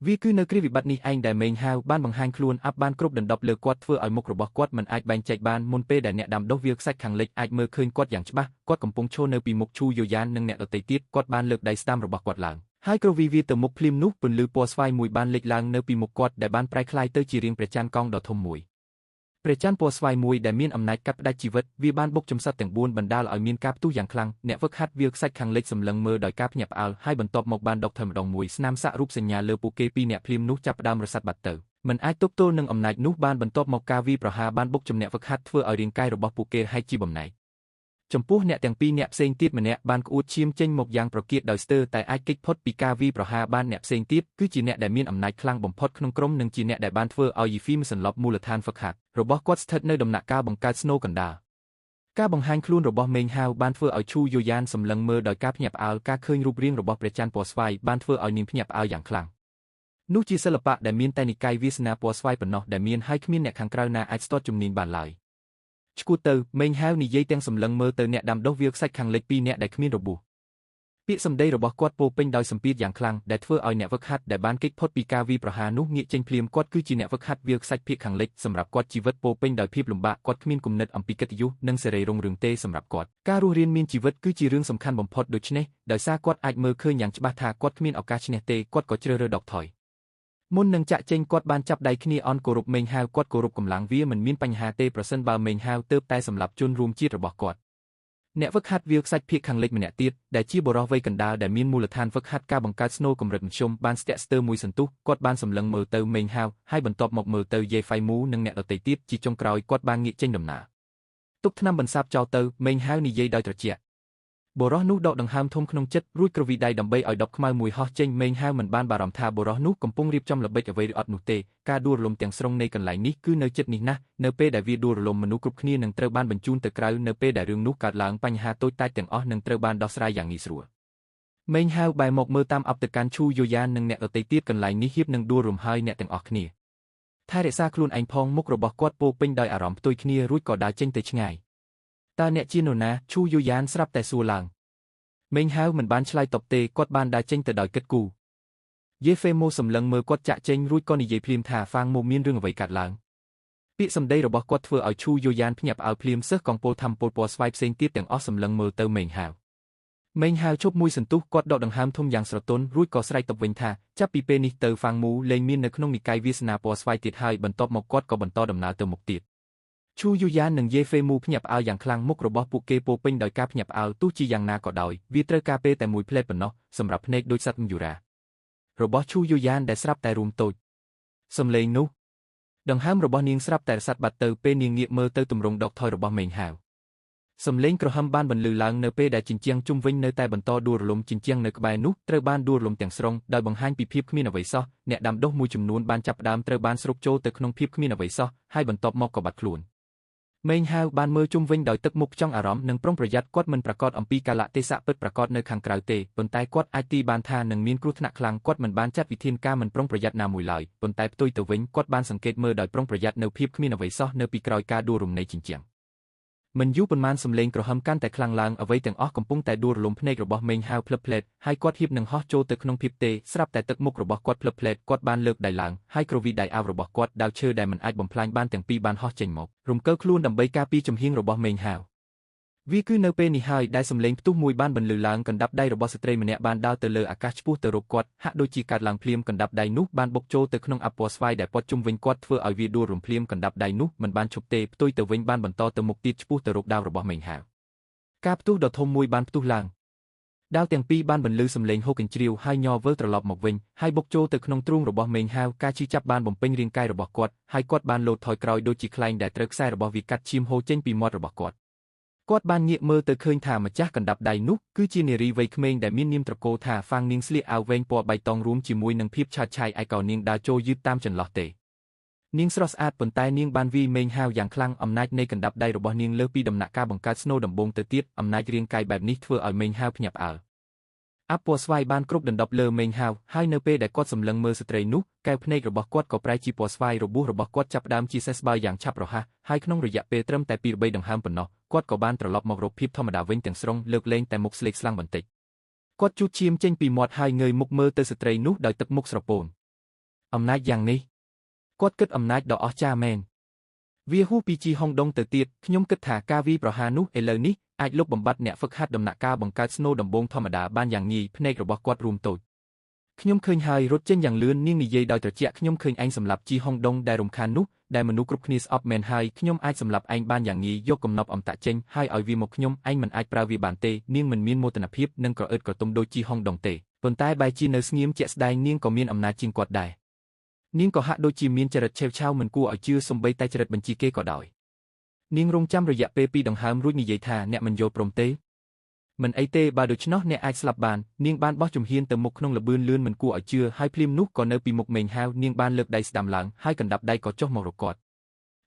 តវាគឺនៅគ្រាវិបត្តិនេះឯងដែលមេងហាវបានបង្ហាញខ្លួនអាប់បានគ្រប់ដណ្ដប់លើគាត់ធ្វើឲ្យមុខរបស់គាត់មិនអាចបែងចែកបានមុនពេលដែលអ្នកដាំដុះវាលខ្សាច់ខាងលិចអាចមើលឃើញគាត់យ៉ាងច្បាស់គាត់កំពុងឈរនៅពីមុខឈូយូយ៉ាននិងអ្នកដទៃទៀតគាត់បានលើកដៃស្ដាំរបស់គាត់ឡើងហើយក្រវីវាទៅមុខភ្លាមនោះពន្លឺពណ៌ស្វាយមួយបានលេចឡើងនៅពីមុខគាត់ដែលបានប្រែក្លាយទៅជារាងព្រះច័ន្ទកង់ដ៏ធំមួយព្រះច័ន្ទពណ៌ស្វាយមួយដែលមានអំណាចកាត់ផ្តាច់ជីវិតវាបានបុកចំសត្វទាំង4បណ្ដាលឲ្យមានការផ្ទុះយ៉ាងខ្លាំងអ្នកហ្វឹកហាត់វាលខ្សាច់ខាងលិចសម្លឹងមើលដោយការភ្ញាក់ផ្អើលហើយបន្ទាប់មកបានដកថយម្ដងមួយស្នាមសាក់រូបសញ្ញាលើពួកគេពីរអ្នកភ្លាមនោះចាប់ផ្ដើមរសាត់បាត់ទៅមិនអាចទប់ទល់នឹងអំណាចនោះបានបន្ទាប់មកការវាយប្រហារបានបុកចំអ្នកហ្វឹកហាត់ធ្វើឲ្យរាងកាយរបស់ពួកគេហែកជាបំណែកចំពោះអ្នកទាំងពីរអ្នកផ្សេងទៀតម្នាក់បានក្អួតឈាមចេញមកយ៉ាងប្រកៀកដោយស្ទើរតែអាចគេចផុតពីការវាយប្រហារបានអ្នកផ្សេងទៀតគឺជាអ្នកដែលមានអំណាចខ្លាំងបំផុតក្នុងក្រុមនិងជាអ្នកដែលបានធ្វើឲ្យយីហ្វីមសន្លប់មូលដ្ឋានហ្វឹកហាត់របស់គាត់ស្ថិតនៅដំណាក់កាលបង្កើតស្នូកណ្ដាលការបង្ហាញខ្លួនរបស់មេងហាវបានធ្វើឲ្យឈូយូយ៉ានសម្លឹងមើលដោយការភ្ញាក់ផ្អើលការឃើញរូបរាងរបស់ព្រះច័ន្ទពណ៌ស្វាយបានធ្វើឲ្យនាងភ្ញាក់ផ្អើលយ៉ាងខ្លាំងនោះជាសិល្បៈដែលមានតែនិកាយវាសនាពណ៌ស្វាយប៉ុណ្ណោះដែលមានហើយគ្មានអ្នកខាងក្រៅណាអាចស្ទាត់ជំនាញបានឡើយឈ្គួតទៅមេងហាវនិយាយទាំងសម្លឹងមើលទៅអ្នកដាំដុះវាលខ្សាច់ខាងលិច2នាក់ដែលគ្មានរបួសពាក្យសម្ដីរបស់គាត់ពោពេញដោយសម្ពាធយ៉ាងខ្លាំងដែលធ្វើឲ្យអ្នកហ្វឹកហាត់ដែលបានគេចផុតពីការវាយប្រហារនោះងាកចេញភ្លាមគាត់គឺជាអ្នកហ្វឹកហាត់វាលខ្សាច់ភាគខាងលិចសម្រាប់គាត់ជីវិតពោពេញដោយភាពលំបាកគាត់គ្មានគំនិតអំពីកិត្តិយសនិងសេរីរុងរឿងទេសម្រាប់គាត់ការរស់រានមានជីវិតគឺជារឿងសំខាន់បំផុតដូច្នេះដោយសារគាត់អាចមើលឃើញយ៉ាងច្បាស់ថាគាត់គ្មានឱកាសឈ្នះទេគាត់ក៏ជ្រើសរើសដកថយមុននឹងចាក់ចេញគាត់បានចាប់ដៃគ្នាអន់គោរពមេងហាវគាត់គោរពកម្លាំងវាមិនមានបញ្ហាទេប្រសិនបើមេងហាវទើបតែសម្លាប់ជនរួមជាតិរបស់គាត់អ្នកហ្វឹកហាត់វាលខ្សាច់ភាគខាងលិចម្នាក់ទៀតដែលជាបុរសវ័យកណ្ដាលដែលមានមូលដ្ឋានហ្វឹកហាត់ការបង្កើតស្នូលកម្រិតមធ្យមបានស្ទាក់ស្ទើរមួយសន្ទុះគាត់បានសម្លឹងមើលទៅមេងហាវហើយបន្ទាប់មកមើលទៅយេហ្វៃមូនិងអ្នកដទៃទៀតជាចុងក្រោយគាត់បានងាកចេញដំណើរទុកថ្នាំបន្សាបចោលទៅមេងហាវនិយាយដោយត្រជាក់បុរសនោះដកដង្ហើមធំក្នុងចិត្តរួចក្រវីដៃដើម្បីឲ្យដបខ្មៅមួយហោះចេញមេងហាវមិនបានបារម្ភថាបុរសនោះកំពុងរៀបចំល្បិចអ្វីឬអត់នោះទេការដួលរលំទាំងស្រុងនៃកន្លែងនេះគឺនៅជិតនេះណាស់នៅពេលដែលវាដួលរលំមនុស្សគ្រប់គ្នានឹងត្រូវបានបញ្ជូនទៅក្រៅនៅពេលដែលរឿងនោះកើតឡើងបញ្ហាតូចតាចទាំងអស់នឹងត្រូវបានដោះស្រាយយ៉ាងងាយស្រួលមេងហាវបែរមកមើលតាមអបទៅកាន់ឈូយូយ៉ាននិងអ្នកដទៃទៀតកន្លែងនេះហៀបនឹងដួលរំហើយអ្នកទាំងអស់គ្នាថែរក្សាខ្លួនឯងផងមុខរបស់គាត់ពោពេញដោយអារម្មណ៍ផ្ទុយគ្នារួចក៏ដើរចេញទៅឆ្ងាយតើអ្នកជានរណាឈូយូយ៉ានស្រាប់តែសួរឡើង មេងហាវមិនបានឆ្លើយតបទេគាត់បានដើរចេញទៅដោយគិតគូរយេហ្វេម៉ូសម្លឹងមើលគាត់ចាក់ចេញរួចក៏និយាយភ្លាមថាហ្វាងម៉ូមានរឿងអ្វីកើតឡើងពាក្យសម្ដីរបស់គាត់ធ្វើឲ្យឈូយោយ៉ានភ្ញាក់ផ្អើលភ្លាមសិស្សកងពលថាមពលពណ៌ស្វាយផ្សេងទៀតទាំងអស់សម្លឹងមើលទៅមេងហាវជប់មួយសន្ទុះគាត់ដកដង្ហើមធំយ៉ាងស្រទន់រួចក៏ស្រែកតបវិញថាចាប់ពីពេលនេះទៅហ្វាងមូលែងមាននៅក្នុងនិកាយវាសនាពណ៌ស្វាយទៀតហើយបន្ទាប់មកគាត់ក៏បន្តដំណើរទៅមុខទៀតឈូយូយ៉ាននិងយេហ្វេមូភ្ញាក់ផ្អើលយ៉ាងខ្លាំងមុខរបស់ពួកគេពោពេញដោយការភ្ញាក់ផ្អើលទោះជាយ៉ាងណាក៏ដោយវាត្រូវការពេលតែមួយផ្លែតប៉ុណ្ណោះសម្រាប់ភ្នែកដូចសត្វមយូរ៉ារបស់ឈូយូយ៉ានដែលស្រាប់តែរួមតូចសំឡេងនោះដង្ហើមរបស់នាងស្រាប់តែរសាត់បាត់ទៅពេលនាងងាកមើលទៅទម្រង់ដកថយរបស់មេងហាវសំឡេងក្រហមបានបន្លឺឡើងនៅពេលដែលជញ្ជាំងជុំវិញនៅតែបន្តដួលរលំជញ្ជាំងនៅក្បែរនោះត្រូវបានដួលរលំទាំងស្រុងដោយបង្ហាញពីភាពគ្មានអ្វីសោះអ្នកដាំដុះមួយចំនួនបានចាប់ផ្ដើមត្រូវបានស្រុកចូលទៅក្នុងភាពគ្មានអ្វីសោះហើយបន្ទាប់មកក៏បាត់ខ្លួនមេងហាវបានមើលជុំវិញដោយទឹកមុខចង់អារម្មណ៍និងប្រុងប្រយ័ត្នគាត់មិនប្រកាសអំពីកាលៈទេសៈពិតប្រាកដនៅខាងក្រៅទេប៉ុន្តែគាត់អាចទីបានថានឹងមានគ្រោះថ្នាក់ខ្លាំងគាត់មិនបានចាត់វិធានការមិនប្រុងប្រយ័ត្នណាមួយឡើយប៉ុន្តែផ្ទុយទៅវិញគាត់បានសង្កេតមើលដោយប្រុងប្រយ័ត្ននៅភាពគ្មានអ្វីសោះនៅពីក្រោយការដួលរំនៃជញ្ជាំងមិនយូរប៉ុន្មានសំឡេងក្រហមកាន់តែខ្លាំងឡើងអ្វីទាំងអស់កំពុងតែដួលរលំភ្នែករបស់មេងហាវភ្លឹបភ្លែតហើយគាត់ហៀបនឹងហោះចូលទៅក្នុងភាពទេស្រាប់តែទឹកមុខរបស់គាត់ភ្លឹបភ្លែតគាត់បានលើកដៃឡើងហើយក្រវីដៃអាវរបស់គាត់ដាវឈើដែលមិនអាចបំផ្លាញបានទាំងពីរបានហោះចេញមករំកិលខ្លួនដើម្បីការពារជំហៀងរបស់មេងហាវវាគឺនៅពេលនេះហើយដែលសំឡេងផ្ទុះមួយបានបន្លឺឡើងកណ្ដាប់ដៃរបស់ស្ត្រីម្នាក់បានដើរទៅលើអាកាសឆ្ពោះទៅរកគាត់ហាក់ដូចជាកាត់ឡើងភ្លាមកណ្ដាប់ដៃនោះបានបុកចូលទៅក្នុងអពណ៌ស្វាយដែលព័ទ្ធជុំវិញគាត់ធ្វើឲ្យវាដួលរំភ្លាមកណ្ដាប់ដៃនោះមិនបានឈប់ទេផ្ទុយទៅវិញបានបន្តទៅមុខទៀតឆ្ពោះទៅរកដាវរបស់មេងហាវការផ្ទុះដ៏ធំមួយបានផ្ទុះឡើងដាវទាំងពីរបានបន្លឺសំឡេងហូរកញ្ជ្រៀវហើយញ័រវិលត្រឡប់មកវិញហើយបុកចូលទៅក្នុងទ្រូងរបស់មេងហាវការឈឺចាប់បានបំពេញរាងកាយរបស់គាត់ហើយគាត់បានលោតថយក្រោយដូចជាខ្លែងដែលត្រូវខ្សែរបស់វាកាត់ឈាមហូរចេញពីមាត់របស់គាត់បានងាកមើលទៅឃើញថាម្ចាស់កណ្ដាប់ដៃនោះគឺជានារីវ័យក្មេងដែលមាននាមត្រកូលថាហ្វាងនាងស្លៀកអាវវែងពណ៌បៃតងរួមជាមួយនឹងភាពឆើតឆាយឯកោនាងដើរចូលយឺតតាមចន្លោះទេនាងស្រស់ស្អាតប៉ុន្តែនាងបានវាយមេងហាវយ៉ាងខ្លាំងអំណាចនៃកណ្ដាប់ដៃរបស់នាងលើសពីដំណាក់កាលបង្កើតស្នូលដំបូងទៅទៀតអំណាចរាងកាយបែបនេះធ្វើឲ្យមេងហាវភ្ញាក់ផ្អើលអពណ៌ស្វាយបានគ្រប់ដណ្ដប់លើមេងហាវហើយនៅពេលដែលគាត់សម្លឹងមើលស្ត្រីនោះកែវភ្នែករបស់គាត់ក៏ប្រែជាពណ៌ស្វាយរបួសរបស់គាត់ចាប់ផ្ដើមជាសេះស្បើយយ៉ាងឆាប់រហ័សហើយក្នុងរយៈពេលត្រឹមតែ2-3ដង្ហើមប៉ុណ្ណោះគាត់ក៏បានត្រឡប់មករកភាពធម្មតាវិញទាំងស្រុងលើកលែងតែមុខស្លេកស្លាំងបន្តិចគាត់ជូតឈាមចេញពីមាត់ហើយងើយមុខមើលទៅស្ត្រីនោះដោយទឹកមុខស្រពោនអំណាចយ៉ាងនេះគាត់គិតអំណាចដ៏អស្ចារ្យមែនវាហួសពីជីហុងដងទៅទៀតខ្ញុំគិតថាការវាយប្រហារនោះឥឡូវនេះអាចលុបបំបាត់អ្នកហ្វឹកហាត់ដំណាក់កាលបង្កើតស្នូលដំបូងធម្មតាបានយ៉ាងងាយភ្នែករបស់គាត់រួមតូចខ្ញុំឃើញហើយរត់ចេញយ៉ាងលឿននាងនិយាយដោយត្រជាក់ខ្ញុំឃើញឯងសម្លាប់ជីហុងដងដែលរំខាននោះដែលមនុស្សគ្រប់គ្នាស្អប់មែនហើយខ្ញុំអាចសម្លាប់ឯងបានយ៉ាងងាយយកកំណប់អំតាក់ចេញហើយឲ្យវាមកខ្ញុំឯងមិនអាចប្រើវាបានទេនាងមិនមានមោទនភាពនិងក្រអឺតក្រទុំដូចជីហុងដងទេប៉ុន្តែបែរជានៅស្ងៀមជាក់ស្ដែងនាងក៏មានអំណាចជាងគាត់ដែរនាងក៏ហាក់ដូចជាមានចរិតឆេវឆាវមិនគួរឲ្យជឿសូម្បីតែចរិតបញ្ជីគេក៏ដោយនាងរងចាំរយៈពេល2ដង្ហើមរួចនិយាយថាអ្នកមិនយល់ព្រមទេមិនអីទេបើដូច្នោះអ្នកអាចស្លាប់បាននាងបានបោះជំហានទៅមុខក្នុងល្បឿនលឿនមិនគួរឲ្យជឿហើយភ្លាមនោះក៏នៅពីមុខមេងហាវនាងបានលើកដៃស្ដាំឡើងហើយកណ្ដាប់ដៃក៏ចុះមករកគាត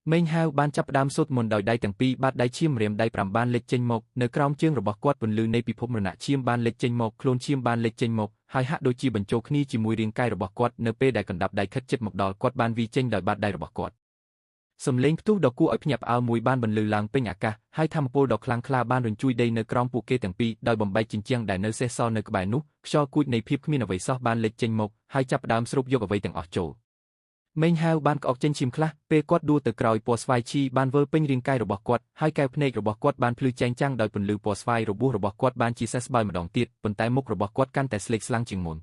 ់មេងហាវបានចាប់ផ្ដើមសូត្រមន្តដោយដៃទាំងពីរបាតដៃឈាមរៀមដៃ5បានលេចចេញមកនៅក្រោមជើងរបស់គាត់ពន្លឺនៃពិភពមរណៈឈាមបានលេចចេញមកខ្លួនឈាមបានលេចចេញមកហើយហាក់ដូចជាបញ្ចូលគ្នាជាមួយរាងកាយរបស់គាត់នៅពេលដែលកណ្ដាប់ដៃខិតជិតមកដល់គាត់បានវាយចេញដោយបាតដៃរបស់គាត់សំឡេងផ្ទុះដ៏គួរឲ្យភ្ញាក់ផ្អើលមួយបានបន្លឺឡើងពេញអាកាសហើយថាមពលដ៏ខ្លាំងក្លាបានរញ្ជួយដីនៅក្រោមពួកគេទាំងពីរដោយបំបែកជញ្ជាំងដែលនៅសេសសល់នៅក្បែរនោះខ្យល់គួចនៃភាពគ្មានអ្វីសោះបានលេចចេញមកហើយចាប់ផ្ដើមស្រូបយកអ្វីទាំងអស់ចូលមេងហាវបានក្អកចេញឈាមខ្លះពេលគាត់ដួលទៅក្រោយពណ៌ស្វាយឈីបានវិលពេញរាងកាយរបស់គាត់ហើយកែវភ្នែករបស់គាត់បានភ្លឺចែងចាំងដោយពន្លឺពណ៌ស្វាយរបួសរបស់គាត់បានជាសេះស្បើយម្ដងទៀតប៉ុន្តែមុខរបស់គាត់កាន់តែស្លេកស្លាំងជាងមុន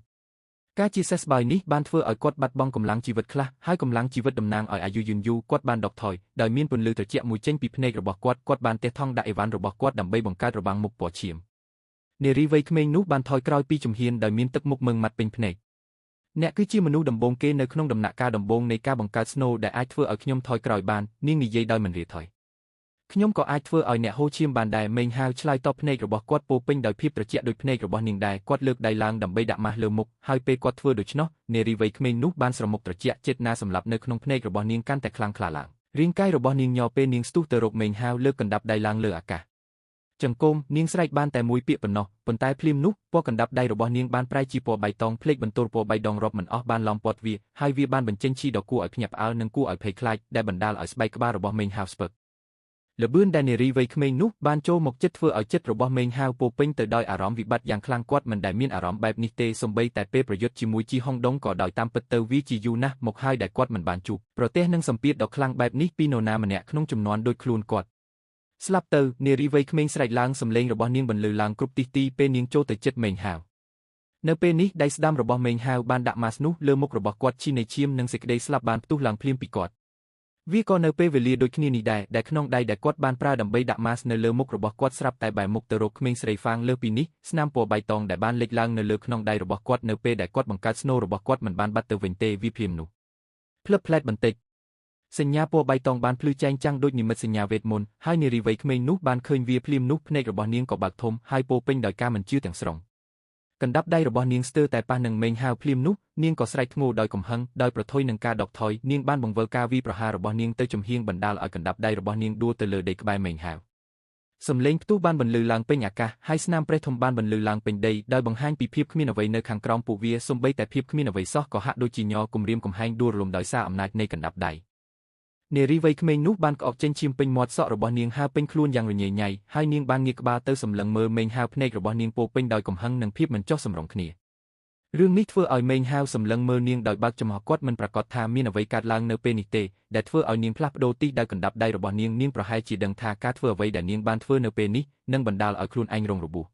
ការជាសេះស្បើយនេះបានធ្វើឲ្យគាត់បាត់បង់កម្លាំងជីវិតខ្លះហើយកម្លាំងជីវិតតំណាងឲ្យអាយុយឺនយូរគាត់បានដកថយដោយមានពន្លឺត្រជាក់មួយចេញពីភ្នែករបស់គាត់បានទះថង់ដាក់អីវ៉ាន់របស់គាត់ដើម្បីបង្កើតរបាំងមុខពណ៌ឈាមនារីវ័យក្មេងនោះបានថយក្រោយពីជំហានដោយមានទឹកមុខមើងម៉ាត់ពេញភ្នែកអ្នកគឺជាមនុស្សដំបូងគេនៅក្នុងដំណាក់កាលដំបូងនៃការបង្កើតស្នូលដែលអាចធ្វើឲ្យខ្ញុំថយក្រោយបាននាងនិយាយដោយមិនរាថយខ្ញុំក៏អាចធ្វើឲ្យអ្នកហូរឈាមបានដែរមេងហាវឆ្លើយតបភ្នែករបស់គាត់ពោពេញដោយភាពត្រជាក់ដូចភ្នែករបស់នាងដែរគាត់លើកដៃឡើងដើម្បីដាក់ម៉ាស់លើមុខហើយពេលគាត់ធ្វើដូច្នោះនារីវ័យក្មេងនោះបានស្រមុកត្រជាក់ចេតនាសម្លាប់នៅក្នុងភ្នែករបស់នាងកាន់តែខ្លាំងក្លាឡើងរាងកាយរបស់នាងញ័រពេលនាងស្ទុះទៅរកមេងហាវលើកកណ្ដាប់ដៃឡើងលើអាកាសចង្គមនាងស្រែកបានតែមួយពាក្យប៉ុណ្ណោះប៉ុន្តែភ្លាមនោះពណ៌កណ្ដាប់ដៃរបស់នាងបានប្រែជាពណ៌បៃតងភ្លេចបន្ទោលពណ៌បៃដងរាប់មិនអស់បានឡោមព័ទ្ធវាហើយវាបានបញ្ចេញឈីដ៏គួរឲ្យភ្ញាក់ផ្អើលនិងគួរឲ្យភ័យខ្លាចដែលបណ្ដាលឲ្យស្បែកក្បាលរបស់មេងហាវស្ពឹក ល្បឿនដែលនារីវ័យក្មេងនោះបានចូលមកចិត្តធ្វើឲ្យចិត្តរបស់មេងហាវពោពេញទៅដោយអារម្មណ៍វិបត្តិយ៉ាងខ្លាំងគាត់មិនដែលមានអារម្មណ៍បែបនេះទេសូម្បីតែពេលប្រយុទ្ធជាមួយជីហុងដុងក៏ដោយតាមពិតទៅវាជាយូរណាស់មកហើយដែលគាត់មិនបានជួបប្រទះនឹងសម្ពាធដ៏ខ្លាំងបែបនេះពីនរណាម្នាក់ក្នុងចំនួនដូចខ្លួនគាត់ស្លាប់ទៅនារីវ័យក្មេងស្រែកឡើងសំឡេងរបស់នាងបន្លឺឡើងគ្រប់ទិសទីពេលនាងចូលទៅជិតមេងហាវនៅពេលនេះដៃស្ដាំរបស់មេងហាវបានដាក់ម៉ាស់នោះលើមុខរបស់គាត់ឈីនៃឈាមនិងសេចក្តីស្លាប់បានផ្ទុះឡើងភ្លាមពីគាត់វាក៏នៅពេលវេលាដូចគ្នានេះដែរដែលក្នុងដៃដែលគាត់បានប្រើដើម្បីដាក់ម៉ាស់នៅលើមុខរបស់គាត់ស្រាប់តែបែរមុខទៅរកក្មេងស្រីហ្វាងលើពីនេះស្នាមពណ៌បៃតងដែលបានលេចឡើងនៅលើក្នុងដៃរបស់គាត់នៅពេលដែលគាត់បង្កើតស្នូលរបស់គាត់មិនបានបាត់ទៅវិញទេវាភ្លាមនោះភ្លឹបភ្លែតបន្តិចសញ្ញាពណ៌បៃតងបានភ្លឺចែងចាំងដូចនិមិត្តសញ្ញាវេទមន្តហើយនារីវ័យក្មេងនោះបានឃើញវាភ្លាមនោះភ្នែករបស់នាងក៏បើកធំហើយពោពេញដោយការមិនជឿទាំងស្រុងកណ្ដាប់ដៃរបស់នាងស្ទើរតែប៉ះនឹងមេងហាវភ្លាមនោះនាងក៏ស្រែកធ្ងោដោយកំហឹងដោយប្រថុយនឹងការដកថយនាងបានបង្វិលការវាយប្រហាររបស់នាងទៅចំហៀងបណ្ដាលឲ្យកណ្ដាប់ដៃរបស់នាងដួលទៅលើដីក្បែរមេងហាវសំឡេងផ្ទុះបានបន្លឺឡើងពេញអាកាសហើយស្នាមប្រេះធំបានបន្លឺឡើងពេញដីដោយបង្ហាញពីភាពគ្មានអ្វីនៅខាងក្រោមពួកវាសូម្បីតែភាពគ្មានអ្វីសោះក៏ហាក់ដូចជាញ័រគំរាមកំហែងដួលរលំដោយសារអំណាចនៃកណ្ដាប់ដៃនារីវ័យក្មេងនោះបានក្អកចេញឈាមពេញមាត់សក់របស់នាងហាវពេញខ្លួនយ៉ាងរញ៉េញ៉ៃហើយនាងបានងាកក្បាលទៅសម្លឹងមើលមេងហាវភ្នែករបស់នាងពោពេញដោយកំហឹងនិងភាពមិនចុះសម្រុងគ្នារឿងនេះធ្វើឲ្យមេងហាវសម្លឹងមើលនាងដោយបើកចំហគាត់មិនប្រកាសថាមានអ្វីកើតឡើងនៅពេលនេះទេដែលធ្វើឲ្យនាងផ្លាស់ប្ដូរទីដោយកណ្ដាប់ដៃរបស់នាងប្រហែលជាដឹងថាការធ្វើអ្វីដែលនាងបានធ្វើនៅពេលនេះនឹងបណ្ដាលឲ្យខ្លួនឯងរងរបួស